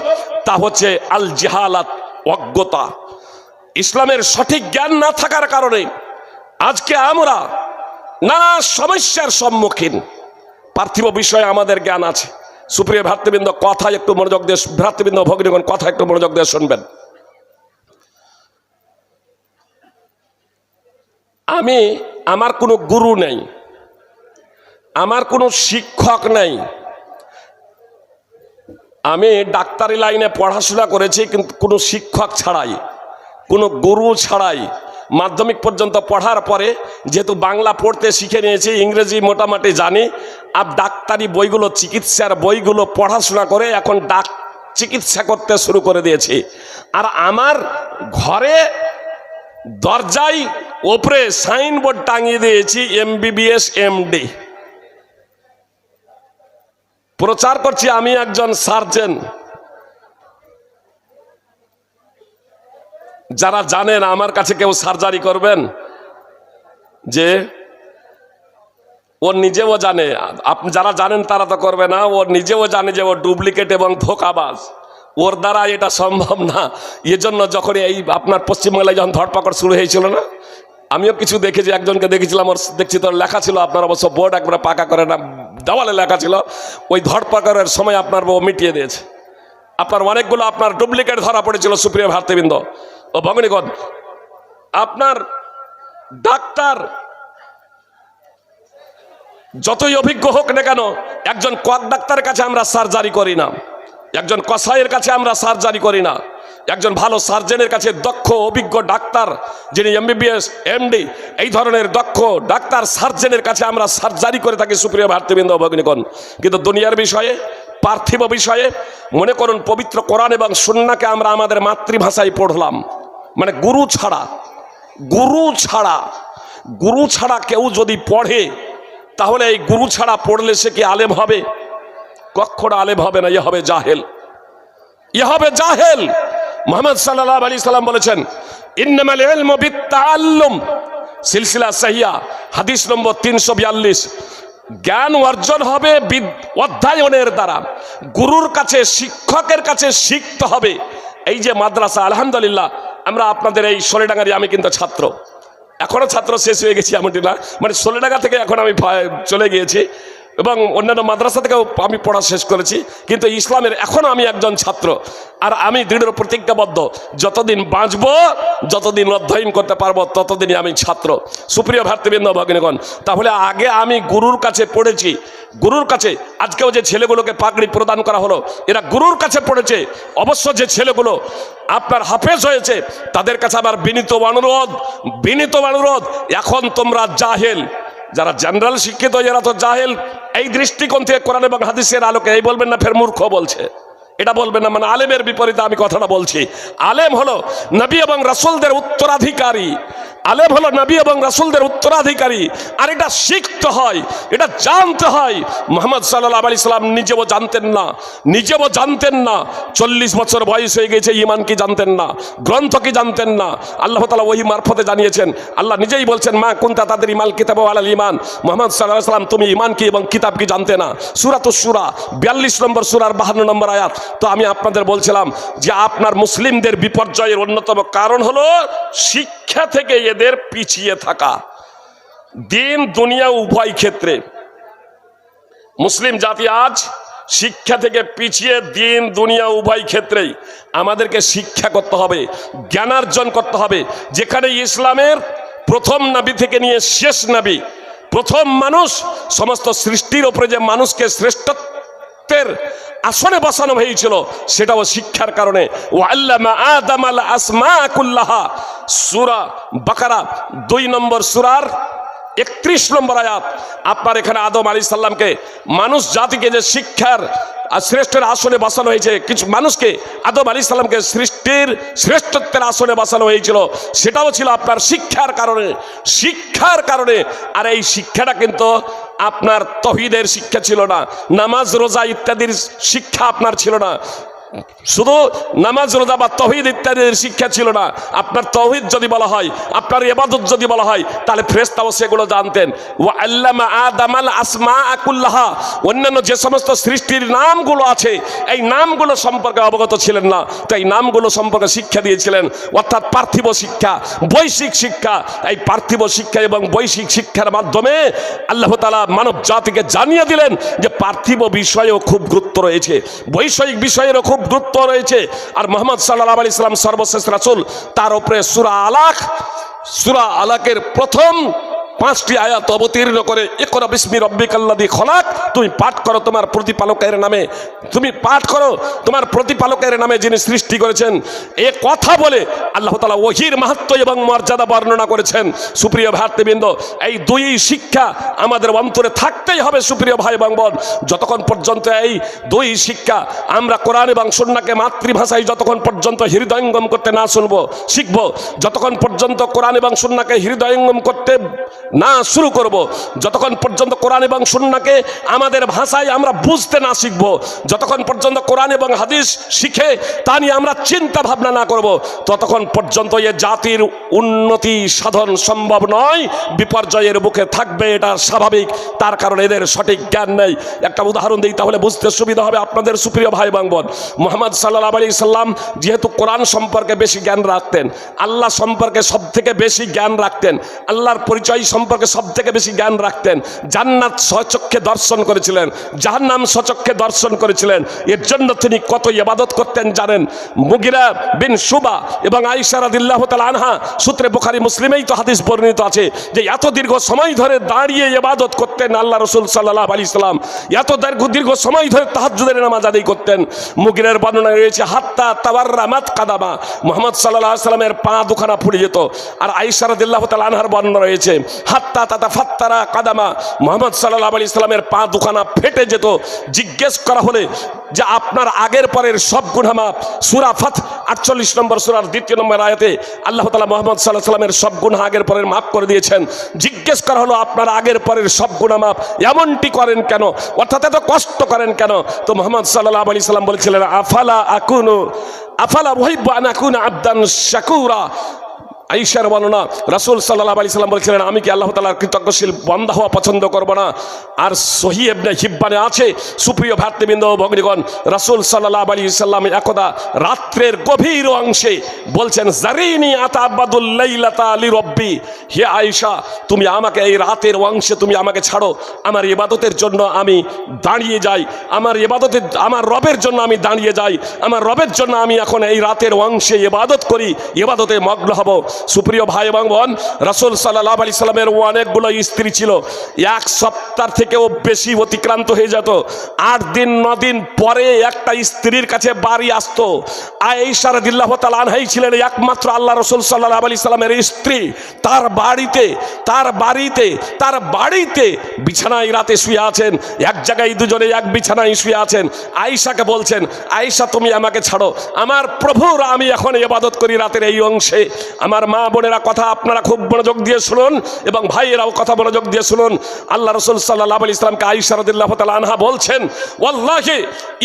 তা হচ্ছে আল জাহালাত, অজ্ঞতা। ইসলামের সঠিক জ্ঞান না থাকার কারণে আজকে আমরা নানা সমস্যার সম্মুখীন। পার্থিব বিষয়ে আমাদের জ্ঞান আছে। সুপ্রিয় ভ্রাতৃবৃন্দ, কথা একটু মনোযোগ দিয়ে, ভ্রাতৃবৃন্দ ভগ্নীগণ কথা একটু মনোযোগ দিয়ে শুনবেন। আমার কোনো গুরু নেই, আমার কোনো শিক্ষক নেই। আমি ডাক্তারি লাইনে পড়াশোনা করেছি, কিন্তু কোনো শিক্ষক ছাড়াই, কোনো গুরু ছাড়াই মাধ্যমিক পর্যন্ত পড়ার পরে যেহেতু বাংলা পড়তে শিখে নিয়েছি, ইংরেজি মোটামুটি জানি, আর ডাক্তারি বইগুলো, চিকিৎসার বইগুলো পড়াশোনা করে এখন চিকিৎসা করতে শুরু করে দিয়েছি। আর আমার ঘরে দরজায় ওপরে সাইনবোর্ড টাঙিয়ে দিয়েছি MBBS MD। প্রচার করছি আমি একজন সার্জন। যারা জানেন আমার কাছে কেউ সার্জারি করবেন, যে ও নিজেও জানে, আপনি যারা জানেন তারা তো করবে না, ও নিজেও জানে যে ও ডুপ্লিকেট এবং ধোঁকাবাজ, ওর দ্বারা এটা সম্ভব না। এজন্য যখন এই আপনার পশ্চিমবাংলায় যখন ধরপাকড় শুরু হয়েছিল না, আমিও কিছু দেখেছি, একজনকে দেখেছিলাম, ওর দেখছি তোর লেখা ছিল, আপনার অবশ্য বোর্ড একবারে পাকা করে না, দেওয়ালে লেখা ছিল, ওই ধরপাকড়ের সময় আপনার বউ মিটিয়ে দিয়েছে। আপনার অনেকগুলো আপনার ডুপ্লিকেট ধরা পড়েছিল। সুপ্রিয় ভাতৃবৃন্দ ও ভগ্নীগণ, আপনার ডাক্তার যতই অভিজ্ঞ হোক না কেন, একজন কক ডাক্তারের কাছে আমরা সার্জারি করি না, একজন কসাইয়ের কাছে আমরা সার্জারি করি না, একজন ভালো সার্জনের কাছে, দক্ষ অভিজ্ঞ ডাক্তার যিনি MBBS MD এই ধরনের দক্ষ ডাক্তার সার্জনের কাছে আমরা সার্জারি করে থাকি। সুপ্রিয় ভাতৃবৃন্দ ভগ্নীগণ, কিন্তু দুনিয়ার বিষয়ে, পার্থিব বিষয়ে, মনে করুন পবিত্র কোরআন এবং সুন্নাহকে আমরা আমাদের মাতৃভাষায় পড়লাম, মানে গুরু ছাড়া কেউ যদি পড়ে, তাহলে এই গুরু ছাড়া পড়লে সে কি আলেম হবে? কখনো আলেম হবে না, এ হবে জাহেল। মুহাম্মদ সাল্লাল্লাহু আলাইহি সাল্লাম বলেছেন, ইন্নামাল ইলমু বিত্তাআল্লুম, সিলসিলা সাহিহা হাদিস নম্বর 342। জ্ঞান অর্জন হবে অধ্যয়নের দ্বারা, গুরুর কাছে, শিক্ষকের কাছে শিখতে হবে। এই যে মাদ্রাসা, আলহামদুলিল্লাহ, আমরা আপনাদের এই সোলেডাঙ্গারি, আমি কিন্তু ছাত্র, এখনো ছাত্র, শেষ হয়ে গেছি এমনটি না, মানে সোলেডাঙ্গা থেকে এখন আমি চলে গিয়েছি এবং অন্যান্য মাদ্রাসা থেকেও আমি পড়া শেষ করেছি, কিন্তু ইসলামের এখনো আমি একজন ছাত্র। আর আমি দৃঢ় প্রতিজ্ঞাবদ্ধ, যতদিন বাঁচব, যতদিন অধ্যয়ন করতে পারবো, ততদিনই আমি ছাত্র। সুপ্রিয় ভাতৃবৃন্দ ভগ্নীগণ, তাহলে আগে আমি গুরুর কাছে পড়েছি, গুরুর কাছে। আজকেও যে ছেলেগুলোকে পাগড়ি প্রদান করা হলো, এরা গুরুর কাছে পড়েছে। অবশ্য যে ছেলেগুলো আপনার হাফেজ হয়েছে, তাদের কাছে আবার বিনীত অনুরোধ, এখন তোমরা জাহেল, যারা জেনারেল শিক্ষিত, এরা তো জাহেল। এই দৃষ্টিকোণ থেকে কোরআন এবং হাদিসের আলোকে এই বলবেন না ফের মূর্খ বলছে, এটা বলবেন না, মানে আলেমের বিপরীতে আমি কথাটা বলছি। আলেম হলো নবী এবং রাসূলদের উত্তরাধিকারী, আলেম হলো নবী এবং রাসূলদের উত্তরাধিকারী। আর এটা শিখতে হয়, এটা জানতে হয়। মুহাম্মদ সাল্লাল্লাহু আলাইহি সাল্লাম নিজেও জানতেন না। 40 বছর বয়স হয়ে গেছে, ঈমান কি জানতেন না, গ্রন্থ কি জানতেন না। আল্লাহ তাআলা ওহী মারফতে জানিয়েছেন। আল্লাহ নিজেই বলছেন, মা কুনতা তাদরি মাল কিতাব ওয়ালাল ঈমান, মুহাম্মদ সাল্লাল্লাহু আলাইহি সাল্লাম তুমি ঈমান কি এবং কিতাব কি জানতে না। সূরাতুশ শূরা 42 নম্বর সূরার 52 নম্বর আয়াত। তো আমি আপনাদের বলছিলাম যে আপনার মুসলিমদের বিপর্যয়ের অন্যতম কারণ হলো শিক্ষা থেকে এদের পিছিয়ে থাকা। দিন দুনিয়া উভয় ক্ষেত্রে মুসলিম জাতি আজ শিক্ষা থেকে পিছিয়ে, দিন দুনিয়া উভয় ক্ষেত্রেই আমাদেরকে শিক্ষা করতে হবে, জ্ঞানার্জন করতে হবে। যেখানে ইসলামের প্রথম নবী থেকে নিয়ে শেষ নবী, প্রথম মানুষ, সমস্ত সৃষ্টির উপরে যে মানুষকে শ্রেষ্ঠত্বের আসনে বসানো হয়েছিল, সেটাও শিক্ষার কারণে। ওয়াল্লামা আদামাল আসমা কুল্লাহা, সূরা বাকারা 2 নম্বর সূরার 31 নম্বর আয়াত। আপনার এখানে আদম আলাইহিস সালামকে, মানুষ জাতিকে যে শিক্ষার শ্রেষ্ঠের আসনে বসানো হয়েছে, কিছু মানুষকে আদম আলাইহিস সালামকে সৃষ্টির শ্রেষ্ঠত্বের আসনে বসানো হয়েছিল, সেটাও ছিল আপনার শিক্ষার কারণে। আর এই শিক্ষাটা কিন্তু আপনার তৌহিদের শিক্ষা ছিল না, নামাজ রোজা ইত্যাদির শিক্ষা আপনার ছিল না, শুধু নামাজ রোজা বা তৌহিদ ইত্যাদির শিক্ষা ছিল না। আপনার তৌহিদ যদি বলা হয়, আপনার ইবাদত যদি বলা হয়, তাহলে ফেরেশতাও সেগুলো জানতেন। ওয়া আল্লামা আদামাল আসমা কুল্লাহা, অন্যান্য যে সমস্ত সৃষ্টির নামগুলো আছে, এই নামগুলো সম্পর্কে অবগত ছিলেন না, তো এই নামগুলো সম্পর্কে শিক্ষা দিয়েছিলেন। অর্থাৎ পার্থিব শিক্ষা, বৈশ্বিক শিক্ষা। এই পার্থিব শিক্ষা এবং বৈশ্বিক শিক্ষার মাধ্যমে আল্লাহ তাআলা মানব জাতিকে জানিয়ে দিলেন যে পার্থিব বিষয়েও খুব গুরুত্ব রয়েছে, বৈষয়িক বিষয়েরও খুব গুরুত্ব রয়েছে। আর মুহাম্মদ সাল্লাল্লাহু আলাইহি সাল্লাম সর্বশেষ রাসূল, তার উপরে সূরা আলাকের প্রথম 5টি আয়াত অবতীর্ণ করে ইকরা বিসমি রাব্বিকাল্লাযী খলাক, তুমি পাঠ করো তোমার প্রতিপালকের নামে, তুমি পাঠ করো তোমার প্রতিপালকের নামে যিনি সৃষ্টি করেছেন। এ কথা বলে আল্লাহ তাআলা ওহীর মাহাত্ম্য এবং মর্যাদা বর্ণনা করেছেন। সুপ্রিয় ভাতৃবৃন্দ, এই দুই শিক্ষা আমাদের অন্তরে থাকতেই হবে সুপ্রিয় ভাই এবং বোন। যতক্ষণ পর্যন্ত এই দুই শিক্ষা আমরা কোরআন এবং সুন্নাহকে মাতৃভাষায় যতক্ষণ পর্যন্ত হৃদয়ঙ্গম করতে না শিখব, যতক্ষণ পর্যন্ত কোরআন এবং সুন্নাহকে হৃদয়ঙ্গম করতে না শুরু করব, যতক্ষণ পর্যন্ত কোরআন এবং সুন্নাহকে আমাদের ভাষায় আমরা বুঝতে না শিখব, যতক্ষণ পর্যন্ত কোরআন এবং হাদিস শিখে তা নিয়ে আমরা চিন্তা ভাবনা না করব, ততক্ষণ পর্যন্ত এ জাতির উন্নতি সাধন সম্ভব নয়, বিপর্যয়ের মুখে থাকবে, এটা স্বাভাবিক। তার কারণ এদের সঠিক জ্ঞান নেই। একটা উদাহরণ দিই তাহলে বুঝতে সুবিধা হবে আপনাদের সুপ্রিয় ভাই এবং বোন। মুহাম্মদ সাল্লাল্লাহু আলাইহি সাল্লাম যেহেতু কোরআন সম্পর্কে বেশি জ্ঞান রাখতেন, আল্লাহ সম্পর্কে সব থেকে বেশি জ্ঞান রাখতেন, আল্লাহর পরিচয় সম্পর্কে সব থেকে বেশি জ্ঞান রাখতেন, জান্নাত স্বচক্ষে দর্শন করেছিলেন, জাহান্নাম স্বচক্ষে দর্শন করেছিলেন, এর জন্য তিনি কত ইবাদত করতেন জানেন? মুগিরা বিন শুবা এবং আয়েশা রাদিয়াল্লাহু তাআলা আনহা সূত্রে বুখারী মুসলিমেই তো হাদিস বর্ণিত আছে যে এত দীর্ঘ সময় ধরে দাঁড়িয়ে ইবাদত করতেন আল্লাহ রাসূল সাল্লাল্লাহু আলাইহি সাল্লাম, এত দীর্ঘ সময় ধরে তাহাজ্জুদের নামাজ আদায় করতেন। মুগিরার বর্ণনা রয়েছে হাত্তা তাওয়াররামাত কাদামা, মুহাম্মদ সাল্লাল্লাহু আলাইহি সাল্লামের পা দুখানা ফুলে যেত। আর আয়েশা রাদিয়াল্লাহু তাআলা আনহার বর্ণনা রয়েছে হাত্তা তাতাফাত্তারা কাদামা, মুহাম্মদ সাল্লাল্লাহু আলাইহি সাল্লামের পা দুখানা ফেটে যেত। জিজ্ঞেস করা হলে যে আপনার আগের পরের সব গুনাহ মাফ, সূরা ফাত 48 নম্বর সূরার 2 নম্বর আয়াতে আল্লাহ তাআলা মুহাম্মদ সাল্লাল্লাহু আলাইহি সাল্লামের সব গুনাহ আগের পরের মাফ করে দিয়েছেন। জিজ্ঞেস করা হলো আপনার আগের পরের সব গুনাহ মাফ, এমনটি করেন কেন, অর্থাৎ এত কষ্ট করেন কেন? তো মুহাম্মদ সাল্লাল্লাহু আলাইহি সাল্লাম বলেছিলেন আফালা উহিব্বু আন আকুনা আবদান শাকুরা। আয়েশার বর্ণনা, রাসূল সাল্লাল্লাহু আলাইহি সাল্লাম বলেছিলেন আমি কি আল্লাহ তাআলার কৃতজ্ঞশীল বান্দা হওয়া পছন্দ করব না? আর সহিহ ইবনে হিব্বানে আছে সুপ্রিয় ভাতৃবৃন্দ ও ভগ্নীগণ, রাসূল সাল্লাল্লাহু আলাইহি সাল্লাম একদা রাত্রের গভীর অংশে বলছেন জারিনি আতাবাদুল লাইলাতা লিরাব্বি, হে আয়েশা তুমি আমাকে এই রাতের অংশে তুমি আমাকে ছাড়ো, আমার ইবাদতের জন্য আমি দাঁড়িয়ে যাই, আমার রবের জন্য আমি দাঁড়িয়ে যাই, আমার রবের জন্য আমি এখন এই রাতের অংশে ইবাদত করি, ইবাদতে মগ্ন হব। সুপ্রিয় ভাই এবং বোন, রাসূল সাল্লাল্লাহু আলাইহি সাল্লামের অনেকগুলো স্ত্রী ছিল, এক সপ্তাহ থেকেও বেশি অতিক্রান্ত হয়ে যেত। 8 দিন 9 দিন পরে একটা স্ত্রীর কাছে বাড়ি আসতো। আয়েশা রাদিয়াল্লাহু তাআলা আনহাই ছিলেন একমাত্র আল্লাহ রাসূল সাল্লাল্লাহু আলাইহি সাল্লামের স্ত্রী। তার বাড়িতে বিছানায় রাতে শুয়ে আছেন, এক জায়গায় দুজনে এক বিছানায় শুয়ে আছেন। আয়েশাকে বলছেন আয়েশা তুমি আমাকে ছাড়ো, আমার প্রভুর আমি এখন ইবাদত করি রাতের এই অংশে। আমার মা বোনেরা কথা আপনারা খুব মনোযোগ দিয়ে শুনুন এবং ভাইয়েরাও কথা মনোযোগ দিয়ে শুনুন। আল্লাহ রাসূল সাল্লাল্লাহু আলাইহি সাল্লামকে আয়েশা রাদিয়াল্লাহু তাআলা আনহা বলছেন ওয়াল্লাহি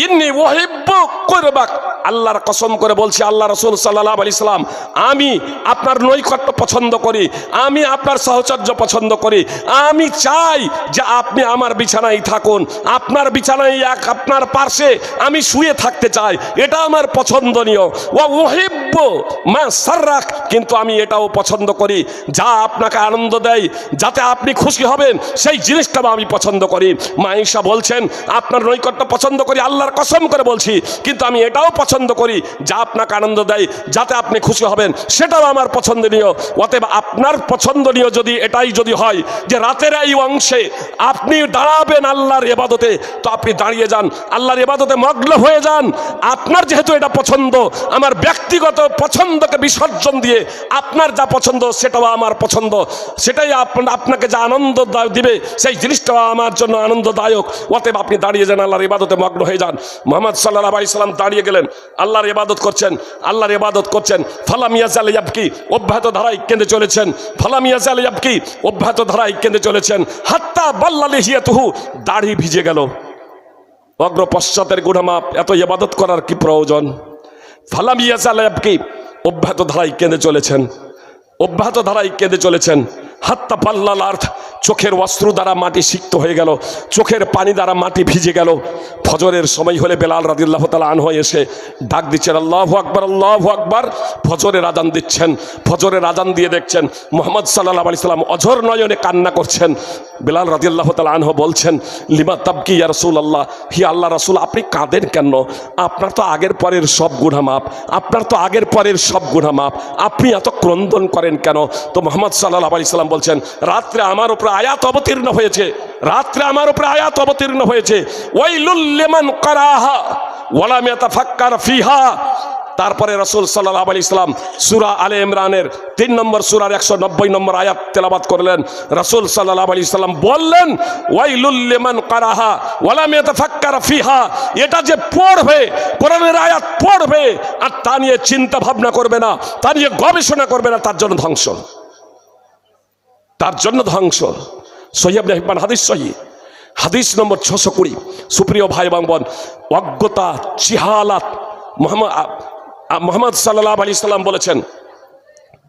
ইন্নী উহিব্বু কুরবাক, আল্লাহর কসম করে বলছি আল্লাহ রাসূল সাল্লাল্লাহু আলাইহি সাল্লাম আমি আপনার নৈকট্য পছন্দ করি, আমি আপনার সাহচর্য পছন্দ করি, আমি চাই যে আপনি আমার বিছানায় থাকুন, আপনার বিছানায় আপনার পাশে আমি শুয়ে থাকতে চাই, এটা আমার পছন্দনীয়। ওয়া উহিব্বু মা সাররাক, কিন্তু আমি এটাও পছন্দ করি যা আপনাকে আনন্দ দেয়, যাতে আপনি খুশি হবেন সেই জিনিসটা আমি পছন্দ করি। মা আয়েশা বলছেন আপনার নৈকট্য পছন্দ করি আল্লাহর কসম করে বলছি, কিন্তু আমি এটাও পছন্দ করি যা আপনাকে আনন্দ দেয়, যাতে আপনি খুশি হবেন সেটাও আমার পছন্দনীয়। অতএব আপনার পছন্দনীয় যদি এটাই যদি হয় যে রাতের এই অংশে আপনি দাঁড়াবেন আল্লাহর ইবাদতে, তো আপনি দাঁড়িয়ে যান, আল্লাহর ইবাদতে মগ্ন হয়ে যান। আপনার যেহেতু এটা পছন্দ, আমার ব্যক্তিগত পছন্দকে বিসর্জন দিয়ে আপনার যা পছন্দ সেটাও আমার পছন্দ, সেটাই আপনাকে যা আনন্দ দিবে সেই জিনিসটাও আমার জন্য আনন্দদায়ক। অতএব আপনি দাঁড়িয়ে যান, আল্লাহর ইবাদতে মগ্ন হয়ে যান। মুহাম্মদ সাল্লাল্লাহু আলাইহি সাল্লাম দাঁড়িয়ে গেলেন, আল্লাহর ইবাদত করছেন। ফালাম ইয়াজাল ইয়াবকি, অব্যাহত ধারায় কেঁদে চলেছেন। ফালাম ইয়াজাল ইয়াবকি, অব্যাহত ধারায় কেঁদে চলেছেন। হাত্তা বাল্লা লিহিয়াতুহু, দাড়ি ভিজে গেল। অগ্র পশ্চাতের গুনাহ মাপ, এত ইবাদত করার কি প্রয়োজন? ফালাম ইয়াজাল ইয়াবকি, অব্যাহত ধারায় কেঁদে চলেছেন। হাত্তা পাল্লাল আর্থ, চোখের অশ্রু দ্বারা মাটি সিক্ত হয়ে গেল, চোখের পানি দ্বারা মাটি ভিজে গেল। ফজরের সময় হলে বেলাল রাদিয়াল্লাহু তাআলা আনহু এসে ডাক দিচ্ছেন, আল্লাহু আকবার, আল্লাহু আকবার। ফজরের আজান দিচ্ছেন। ফজরের আজান দিয়ে দেখছেন মুহাম্মদ সাল্লাল্লাহু আলাইহি সাল্লাম অঝর নয়নে কান্না করছেন। বেলাল রাদিয়াল্লাহু তাআলা আনহু বলছেন, লিমা তাবকি ইয়া রাসূলুল্লাহ, হি আল্লাহ রাসূল, আপনি কাঁদেন কেন? আপনার তো আগের পরের সব গুনাহ মাপ, আপনার তো আগের পরের সব গুনাহ মাপ, আপনি এত ক্রন্দন করেন কেন? তো মুহাম্মদ সাল্লাল্লাহু আলাইহি সাল্লাম বলছেন, রাত্রে আমার উপরে আয়াত অবতীর্ণ হয়েছে, রাত্রে আমার উপরে আয়াত অবতীর্ণ হয়েছে, ওয়াইলুল লিমান কারাহা ওয়া লাম ইয়াতাফাক্কার ফিহা। তারপরে রাসূল সাল্লাল্লাহু আলাইহি সাল্লাম সূরা আলে ইমরানের 3 নম্বর সূরার 190 নম্বর আয়াত তেলাওয়াত করলেন। রাসূল সাল্লাল্লাহু আলাইহি সাল্লাম বললেন, ওয়াইলুল লিমান কারাহা ওয়া লাম ইয়াতাফাক্কার ফিহা, এটা যে পড়বে, কোরআনের আয়াত পড়বে আর তা নিয়ে চিন্তা ভাবনা করবে না, তা নিয়ে গবেষণা করবে না, তার জন্য ধ্বংস, তার জন্য ধ্বংস। সহিহ ইবনে হিব্বান হাদিস, সহিহ হাদিস নম্বর 620। সুপ্রিয় ভাই এবং বোন, অজ্ঞতা, জিহালাত, মুহাম্মদ সাল্লাল্লাহু আলাইহি সাল্লাম বলেছেন,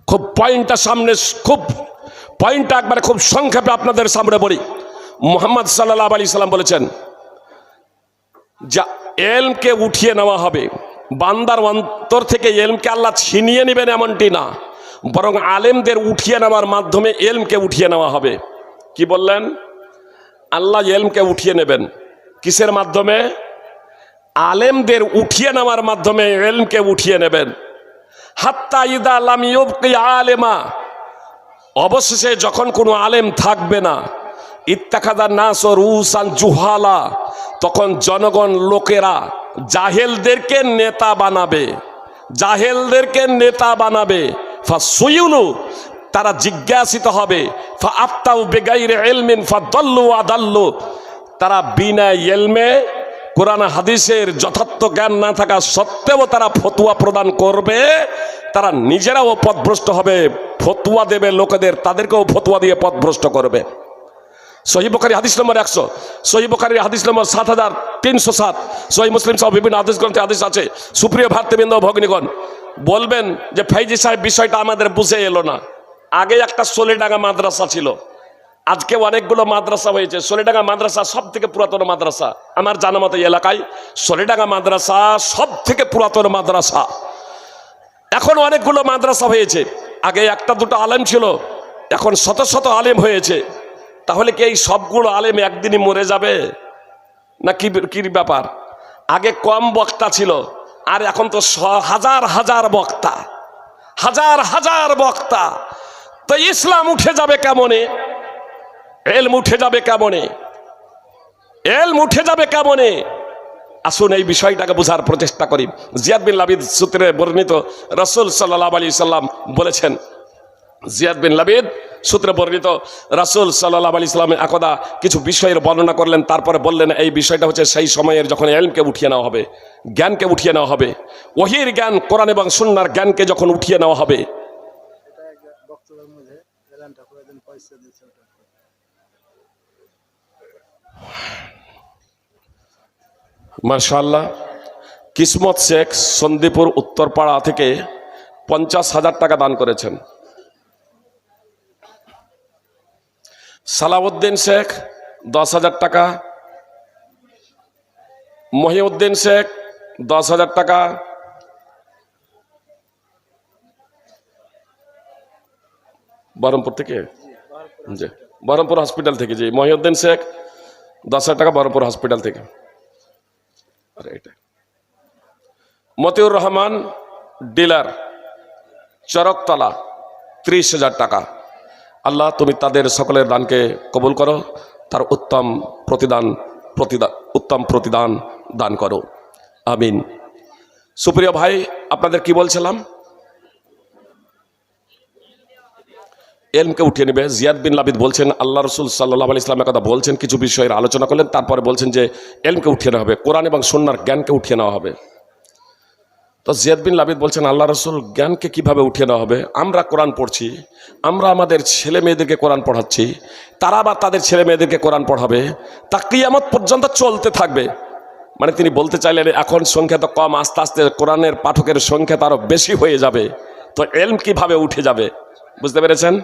খুব পয়েন্টটা সামনে, খুব পয়েন্টটা একবারে খুব সংক্ষেপে আপনাদের সামনে বলি। মুহাম্মদ সাল্লাল্লাহু আলাইহি সাল্লাম বলেছেন, যা এলমকে উঠিয়ে নেওয়া হবে, বান্দার অন্তর থেকে এলমকে আল্লাহ ছিনিয়ে নেবেন এমনটি না, বরং আলেমদের উঠিয়ে নেওয়ার মাধ্যমে এলমকে উঠিয়ে নেওয়া হবে। কি বললেন? আল্লাহ এলমকে উঠিয়ে নেবেন কিসের মাধ্যমে? আলেমদের উঠিয়ে নেওয়ার মাধ্যমে এলমকে উঠিয়ে নেবেন। হাত্তা ইদা লাম ইউবকি আলেমা, অবশেষে যখন কোনো আলেম থাকবে না, ইত্তাখাযা নাস রুসান জুহালা, তখন জনগণ, লোকেরা জাহেলদেরকে নেতা বানাবে, জাহেলদেরকে নেতা বানাবে। ফাসুইলু, তারা জিজ্ঞাসিত হবে, ফাআফতাউ বিগাইরি ইলমিন ফাদাল্লু আদাল্লু, তারা বিনা ইলমে, কোরআন হাদিসের যথার্থ জ্ঞান না থাকা সত্ত্বেও তারা ফতোয়া প্রদান করবে, তারা নিজেরাও পথভ্রষ্ট হবে, ফতোয়া দেবে লোকেদের, তাদেরকেও ফতোয়া দিয়ে পথভ্রষ্ট করবে। সহিহ বুখারী হাদিস নম্বর 100, সহিহ বুখারী হাদিস নম্বর 7307, সহিহ মুসলিম সহ বিভিন্ন হাদিস গ্রন্থে হাদিস আছে। সুপ্রিয় ভাতৃবৃন্দ, ভগ্নীগণ, বলবেন যে ফাইজি সাহেব বিষয়টা আমাদের বুঝে এলো না। আগে একটা সোলেডাঙ্গা মাদ্রাসা ছিল, আজকে অনেকগুলো মাদ্রাসা হয়েছে। সোলেডাঙ্গা মাদ্রাসা সব থেকে পুরাতন মাদ্রাসা আমার জানা মতো এলাকায়। সোলেডাঙ্গা মাদ্রাসা সব থেকে পুরাতন মাদ্রাসা। এখন অনেকগুলো মাদ্রাসা হয়েছে। আগে একটা দুটো আলেম ছিল, এখন শত শত আলেম হয়েছে। তাহলে কি এই সবগুলো আলেম একদিনই মরে যাবে না কি ব্যাপার? আগে কম বক্তা ছিল, আর এখন তো হাজার হাজার বক্তা, হাজার হাজার বক্তা। তো ইসলাম উঠে যাবে কেমনে? এলম উঠে যাবে কেমনে? এলম উঠে যাবে কেমনে? আসুন এই বিষয়টাকে বোঝার প্রচেষ্টা করি। জিয়াদ বিন লাবিদ সূত্রে বর্ণিত, রাসূল সাল্লাল্লাহু আলাইহি সাল্লাম বলেছেন, জিয়াদ বিন লাবিদ সূত্রে বর্ণিত, রাসূল সাল্লাল্লাহু আলাইহি সাল্লাম একদা কিছু বিষয়ের বর্ণনা করলেন, তারপরে বললেন এই বিষয়টা হচ্ছে সেই সময়ের যখন ইলমকে উঠিয়ে নেওয়া হবে, জ্ঞানকে উঠিয়ে নেওয়া হবে, ওহীর জ্ঞান, কোরআন এবং সুন্নাহর জ্ঞানকে যখন উঠিয়ে নেওয়া হবে। মাশাআল্লাহ, কিসমত শেখ সন্দীপুর উত্তরপাড়া থেকে 50,000 টাকা দান করেছেন। সালাউদ্দিন শেখ 10,000 টাকা, মহিউদ্দিন শেখ 10,000 টাকা, বহরমপুর থেকে, জি বহরমপুর হসপিটাল থেকে, জি মহিউদ্দিন শেখ 10,000 টাকা বহরমপুর হসপিটাল থেকে। মতিউর রহমান ডিলার চরকতলা 30,000 টাকা। আল্লাহ তুমি তাদের সকলের দানকে কবুল করো, তার উত্তম প্রতিদান দান করো, আমিন। সুপ্রিয় ভাই, আপনাদের কি বলছিলাম? এলমকে উঠিয়ে নেবে। জিয়াদ বিন লাবিদ বলছেন, আল্লাহ রসুল সাল্লাল্লাহু আলাইহি ওয়াসাল্লামের কথা বলছেন, কিছু বিষয়ের আলোচনা করলেন, তারপরে বলছেন যে এলমকে উঠিয়ে নেওয়া হবে, কোরআন এবং সুন্নাহর জ্ঞানকে উঠিয়ে নেওয়া হবে। তো জিয়াদ বিন লাবিদ বলছেন, আল্লাহ রসুল জ্ঞানকে কিভাবে উঠিয়ে নেওয়া হবে? আমরা কোরআন পড়ছি, আমরা আমাদের ছেলে মেয়েদেরকে কোরআন পড়াচ্ছি, তারা আবার তাদের ছেলে মেয়েদেরকে কোরআন পড়াবে, তা কিয়ামত পর্যন্ত চলতে থাকবে। মানে তিনি বলতে চাইলেন এখন সংখ্যা তো কম, আস্তে আস্তে কোরআনের পাঠকের সংখ্যা তো আরো বেশি হয়ে যাবে, তো এলম কিভাবে উঠে যাবে? বুঝতে পেরেছেন?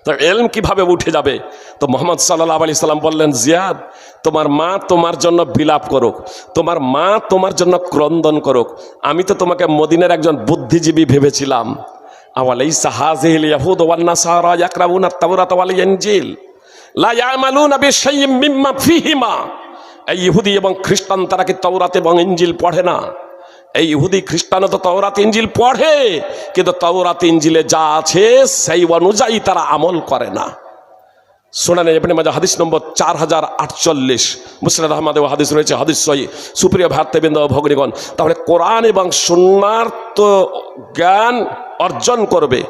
তো এলম কিভাবে উঠে যাবে? তো মোহাম্মদ সাল্লাল্লাহু আলাইহি সাল্লাম বললেন, জিয়াদ, তোমার মা তোমার জন্য বিলাপ করুক, তোমার মা তোমার জন্য ক্রন্দন করুক। আমি তো তোমাকে মদিনার একজন বুদ্ধিজীবী ভেবেছিলাম। আওয়ালাইসা হাযিহিল ইয়াহুদ ওয়ান নাসারা ইয়াকরাউনা আত-তাওরাত ওয়াল ইনজিল লা ইয়ামালুনা বিশাইইম মিম্মা ফীহিমা। এই ইহুদি এবং খ্রিস্টান তারা কি তাওরাত এবং ইনজিল পড়ে না? এই ইহুদি খ্রিস্টানও তো তাওরাত ইনজিল পড়ে, কিন্তু তাওরাত ইনজিলে যা আছে সেই অনুযায়ী তারা আমল করে না। সুনানে ইবনে মাজাহ হাদিস নম্বর 4048, মুসনাদ আহমদে হাদিস রয়েছে, হাদিস সহিহ। সুপ্রিয় ভাতৃবৃন্দ ও ভগ্নীগণ, তাহলে কোরআন এবং সুন্নাহর তো জ্ঞান অর্জন করবে,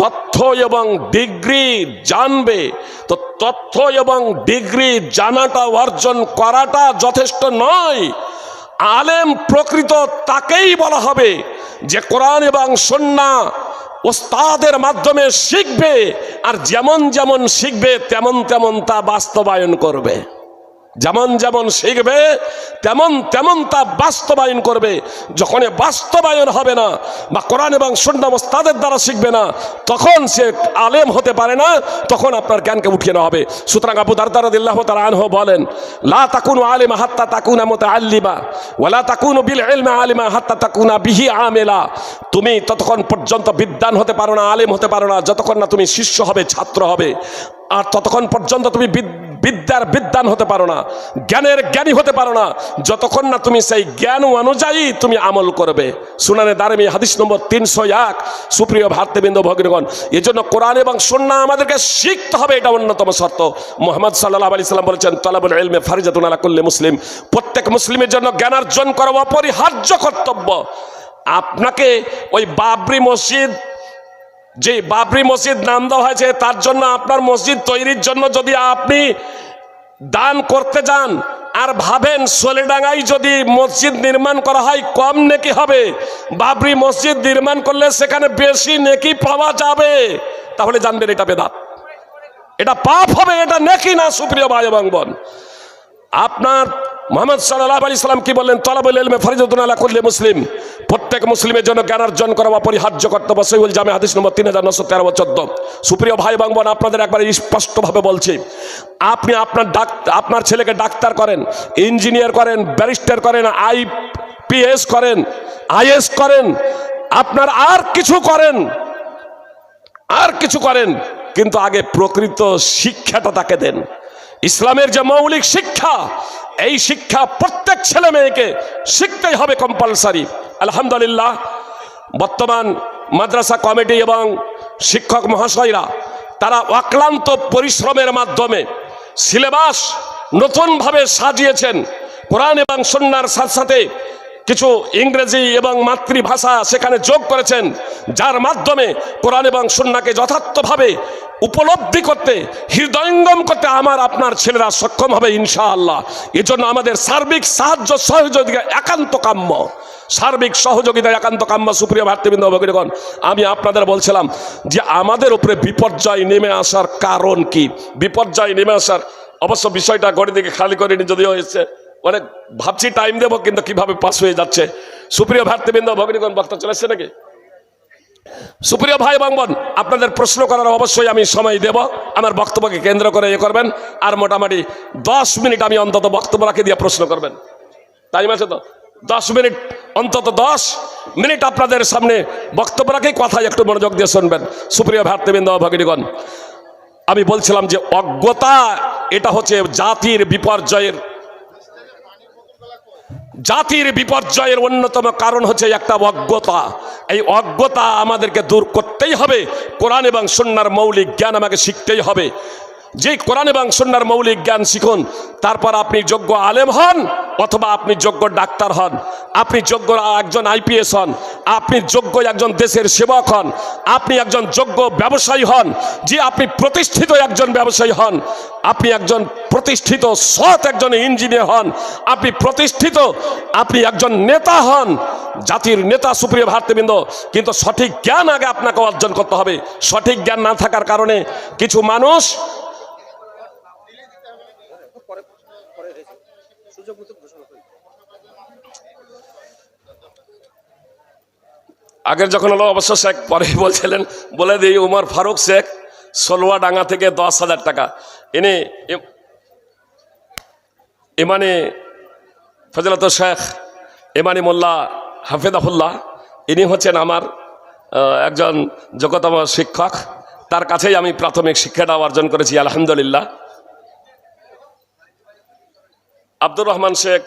তথ্য এবং ডিগ্রি জানবে। তো তথ্য এবং ডিগ্রি জানাটা অর্জন করাটা যথেষ্ট নয়। আলেম প্রকৃত তাকেই বলা হবে যে কোরআন এবং সুন্নাহ ওস্তাদের মাধ্যমে শিখবে, আর যেমন যেমন শিখবে তেমন তেমন তা বাস্তবায়ন করবে। যেমন যেমন শিখবে তেমন তেমন তা বাস্তবায়ন করবে। যখন বাস্তবায়ন হবে না বা কোরআন এবং সুন্নাহ ওস্তাদের দ্বারা শিখবে না, তখন সে আলেম হতে পারে না, তখন আপনার জ্ঞানকে উঠিয়ে নেওয়া হবে। সুতরাং আবু দারদা রাদিয়াল্লাহু তাআলা আনহু বলেন, লা তাকুনু আলিমা হাত্তা তাকুনা মুতাআল্লিমা ওয়া লা তাকুনু বিল ইলমি আলিমা হাত্তা তাকুনা বিহি আমিলা। তুমি ততক্ষণ পর্যন্ত বিদ্বান হতে পারো না, আলেম হতে পারো না, যতক্ষণ না তুমি শিষ্য হবে, ছাত্র হবে। আর ততক্ষণ পর্যন্ত তুমি বিদ্যার বিদ্বান হতে পারো না, জ্ঞানের জ্ঞানী হতে পারো না, যতক্ষণ না তুমি সেই জ্ঞান অনুযায়ী তুমি আমল করবে। সুনানে দারমি হাদিস নম্বর 301। সুপ্রিয় ভাতৃবৃন্দ ভগ্নীগণ, এই জন্য কোরআন এবং সুন্নাহ আমাদেরকে শিখতে হবে, এটা অন্যতম শর্ত। মুহাম্মদ সাল্লাল্লাহু আলাইহি সাল্লাম বলেছেন, তালাবুল ইলমি ফারিজাতুন আলা কুল্লি মুসলিম। প্রত্যেক মুসলিমের জন্য জ্ঞানার্জন করা অপরিহার্য কর্তব্য। আপনাকে ওই বাবরি মসজিদ, যে বাবরি মসজিদ নাম দেওয়া হয়েছে, তার জন্য আপনার মসজিদ তৈরির জন্য যদি আপনি দান করতে যান আর ভাবেন সোলেডাঙ্গায় যদি মসজিদ নির্মাণ করা হয় কম নেকি হবে, বাবরি মসজিদ নির্মাণ করলে সেখানে বেশি নেকি পাওয়া যাবে, তাহলে জানবেন এটা বেদাত, এটা পাপ হবে, এটা নেকি না। সুপ্রিয় ভাই এবং বোন, আপনার মুহাম্মদ সাল্লাল্লাহু আলাইহি সাল্লাম কি বললেন? তালাবুল ইলমি ফারিজাতুন আলা কুল্লি মুসলিম। প্রত্যেক মুসলিমের জন্য জ্ঞানার্জন করা অপরিহার্য কর্তব্য। সহিহুল জামে হাদিস নম্বর 3913-14। সুপ্রিয় ভাই এবং বোন, আপনাদের একবার স্পষ্টভাবে বলছি, আপনি আপনার ছেলেকে ডাক্তার করেন, ইঞ্জিনিয়ার করেন, ব্যারিস্টার করেন, আইপিএস করেন, আইএস করেন, আপনার আর কিছু করেন, কিন্তু আগে প্রকৃত শিক্ষাটা তাকে দেন। ইসলামের যে মৌলিক শিক্ষা, এই শিক্ষা প্রত্যেক ছেলে মেয়েকে শিখতেই হবে, কম্পালসারি। আলহামদুলিল্লাহ, বর্তমান মাদ্রাসা কমিটি এবং শিক্ষক মহাশয়রা তারা অক্লান্ত পরিশ্রমের মাধ্যমে সিলেবাস নতুনভাবে সাজিয়েছেন। কোরআন এবং সুন্নাহর সাথে সাথে কিছু ইংরেজি এবং মাতৃভাষা সেখানে যোগ করেছেন, যার মাধ্যমে কোরআন এবং সুন্নাহকে যথার্থভাবে উপলব্ধি করতে, হৃদয়ঙ্গম করতে আমার আপনার ছেলেরা সক্ষম হবে ইনশাআল্লাহ। এজন্য আমাদের সার্বিক সাহায্য সহযোগিতা একান্ত কাম্য, সার্বিক সহযোগিতা একান্ত কাম্য। সুপ্রিয় ভাতৃবৃন্দ ভগ্নীগণ, আমি আপনাদের বলছিলাম যে আমাদের উপরে বিপর্যয় নেমে আসার কারণ কি? বিপর্যয় নেমে আসার, অবশ্য বিষয়টা গড়ি দিকে খালি করিনি, যদিও হয়েছে অনেক ভাবছি টাইম দেবো, কিন্তু কিভাবে পাস হয়ে যাচ্ছে। সুপ্রিয় ভাতৃবৃন্দ ভগ্নীগণ, বক্তা চলে এসছে নাকি? সুপ্রিয় ভাই এবং বোন, আপনাদের প্রশ্ন করার অবশ্যই আমি সময় দেব, আমার বক্তব্যকে কেন্দ্র করে করবেন। আর মোটামুটি 10 মিনিট আমি অন্তত বক্তব্য রাখে দিয়ে প্রশ্ন করবেন। টাইম আছে তো? 10 মিনিট, অন্তত 10 মিনিট আপনাদের সামনে বক্তব্য রাখে কথায় একটু মনোযোগ দিয়ে শুনবেন। সুপ্রিয় ভাতৃবৃন্দ ভগ্নীগণ, আমি বলছিলাম যে অজ্ঞতা এটা হচ্ছে জাতির বিপর্যয়ের অন্যতম কারণ হচ্ছে একটা অজ্ঞতা। এই অজ্ঞতা আমাদেরকে দূর করতেই হবে। কোরআন এবং সুন্নাহর মৌলিক জ্ঞান আমাকে শিখতেই হবে। যে কোরআন এবং সুন্নাহর মৌলিক জ্ঞান শিখুন, তারপর আপনি যোগ্য আলেম হন, অথবা আপনি যোগ্য ডাক্তার হন, আপনি যোগ্য একজন আইপিএস হন, আপনি যোগ্য একজন দেশের সেবক হন, আপনি একজন যোগ্য ব্যবসায়ী হন, যে আপনি প্রতিষ্ঠিত একজন ব্যবসায়ী হন, আপনি একজন প্রতিষ্ঠিত সৎ একজন ইঞ্জিনিয়ার হন, আপনি একজন নেতা হন, জাতির নেতা। সুপ্রিয় ভাতৃবৃন্দ, কিন্তু সঠিক জ্ঞান আগে আপনাকে অর্জন করতে হবে। সঠিক জ্ঞান না থাকার কারণে কিছু মানুষ আগের যখন হলো, অবশ্য শেখ পরে বলছিলেন, বলে দিই, উমর ফারুক শেখ সলুয়াডাঙ্গা থেকে 10,000 টাকা এনে ইমানি ফজলত শেখ ইমানি মোল্লা হাফেজাহুল্লাহ, ইনি হচ্ছেন আমার একজন যোগ্যতম শিক্ষক। তার কাছেই আমি প্রাথমিক শিক্ষাটা অর্জন করেছি আলহামদুলিল্লাহ। আব্দুর রহমান শেখ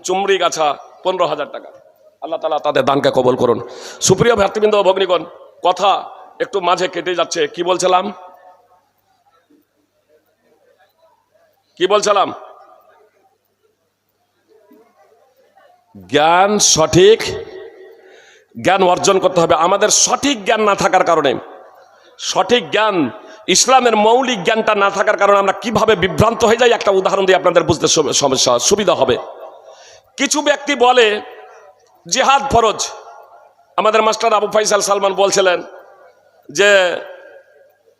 চুমরি গাছা 15,000 টাকা। আল্লাহ তাআলা তাদের দানকে কবুল করুন। সুপ্রিয় ভ্রাতৃবৃন্দ ও ভগ্নীগণ, কথা একটু মাঝে কেটে যাচ্ছে। কি বলছিলাম? জ্ঞান, সঠিক জ্ঞান অর্জন করতে হবে। আমাদের সঠিক জ্ঞান না থাকার কারণে, সঠিক জ্ঞান ইসলামের মৌলিক জ্ঞানটা না থাকার কারণে আমরা কিভাবে বিভ্রান্ত হয়ে যাই একটা উদাহরণ দিয়ে আপনাদের বুঝতে সুবিধা হবে। কিছু ব্যক্তি বলে জিহাদ ফরজ। আমাদের মাস্টার আবু ফাইসাল সালমান বলছিলেন যে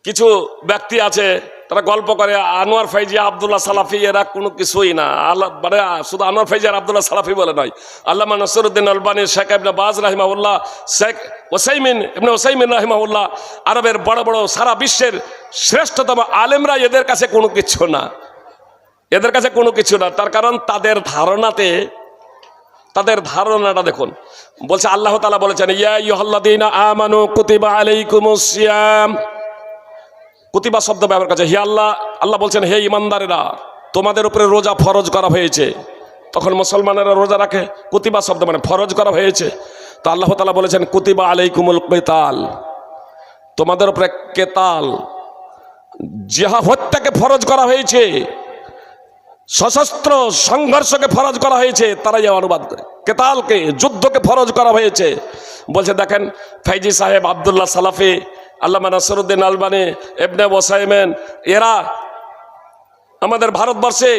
কিছু ব্যক্তি আছে তারা গল্প করে আনোয়ার ফাইজি, আব্দুল্লাহ সালাফি এরা কোনো কিছুই না। আল্লাহ মানে শুধু আনোয়ার ফাইজি আর আব্দুল্লাহ সালাফি বলে নয়, আল্লামা নসরুদ্দিন আলবানী, শেখ ইবনে বাজ রাহিমাহুল্লাহ, শেখ ইবনে ওসাইমিন রাহিমাহুল্লাহ, আরবের বড় বড় সারা বিশ্বের শ্রেষ্ঠতম আলেমরা এদের কাছে কোনো কিছু না, এদের কাছে কোনো কিছু না। তার কারণ তাদের ধারণাটা দেখুন। বলছে আল্লাহ তাআলা বলেছেন ইয়া আইয়ুহাল্লাযীনা আমানু কুতিবা আলাইকুমুস সিয়াম। কুতিবা শব্দ ব্যবহার করেছে। হে আল্লাহ বলছেন হে ইমানদারেরা, তোমাদের উপরে রোজা ফরজ করা হয়েছে। তখন মুসলমানেরা রোজা রাখে। কুতিবা শব্দ মানে ফরজ করা হয়েছে। তো আল্লাহ তাআলা বলেছেন কুতিবা আলাইকুমুল কিতাল, তোমাদের উপরে কেতাল জিহাদ হত্যাকে ফরজ করা হয়েছে, সশস্ত্র সংঘর্ষকে ফরজ করা হয়েছে। তারাই অনুবাদ করে কেতালকে, যুদ্ধকে ফরজ করা হয়েছে। বলছে দেখেন ফাইজি সাহেব, আব্দুল্লাহ সালাফি, আল্লামা নসরুদ্দিন আলবানী, ইবনে ওসাইমিন এরা আমাদের ভারতবর্ষে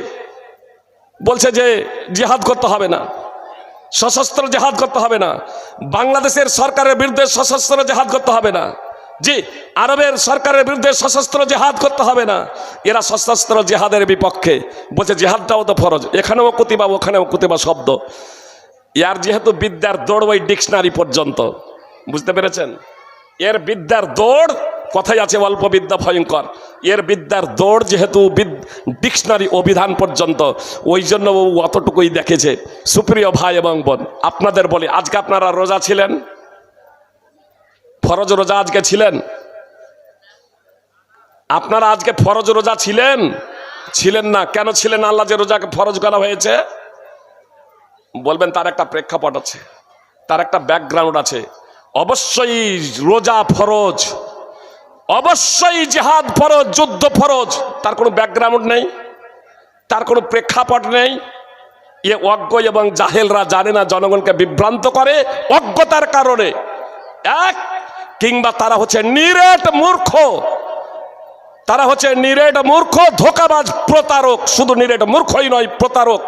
বলছে যে জিহাদ করতে হবে না, সশস্ত্র জিহাদ করতে হবে না। বাংলাদেশের সরকারের বিরুদ্ধে সশস্ত্র জিহাদ করতে হবে না। জি, আরবের সরকারের বিরুদ্ধে সশস্ত্র জিহাদ করতে হবে না। এরা সশস্ত্র জিহাদের বিপক্ষে। বলছে জিহাদটাও তো ফরজ। এখানেও কুতিবা, ওখানেও কুতিবা শব্দ। ইয়ার যেহেতু বিদ্যার দৌড় ওই ডিকশনারি পর্যন্ত, বুঝতে পেরেছেন? এর বিদ্যার দৌড়, কথাই আছে অল্প বিদ্যা ভয়ঙ্কর। এর বিদ্যার দৌড় যেহেতু ডিকশনারি অভিধান পর্যন্ত, ওই জন্য ও অতটুকুই দেখেছে। সুপ্রিয় ভাই এবং বোন, আপনাদের বলি, আজকে আপনারা রোজা ছিলেন, ফরজ রোজা আজকে ছিলেন? আপনারা আজকে ফরজ রোজা ছিলেন না। কেন ছিলেন? আল্লাহ যে রোজাকে ফরজ করা হয়েছে, বলবেন তার একটা প্রেক্ষাপট আছে, তার একটা ব্যাকগ্রাউন্ড আছে। অবশ্যই রোজা ফরজ, অবশ্যই জিহাদ ফরজ, যুদ্ধ ফরজ। তার কোনো ব্যাকগ্রাউন্ড নেই, তার কোনো প্রেক্ষাপট নেই। এ অজ্ঞ এবং জাহেলরা জানে না, জনগণকে বিভ্রান্ত করে অজ্ঞতার কারণে। কিংবা তারা হচ্ছে নিরেট মূর্খ, ধোঁকাবাজ, প্রতারক। শুধু নিরেট মূর্খই নয়, প্রতারক।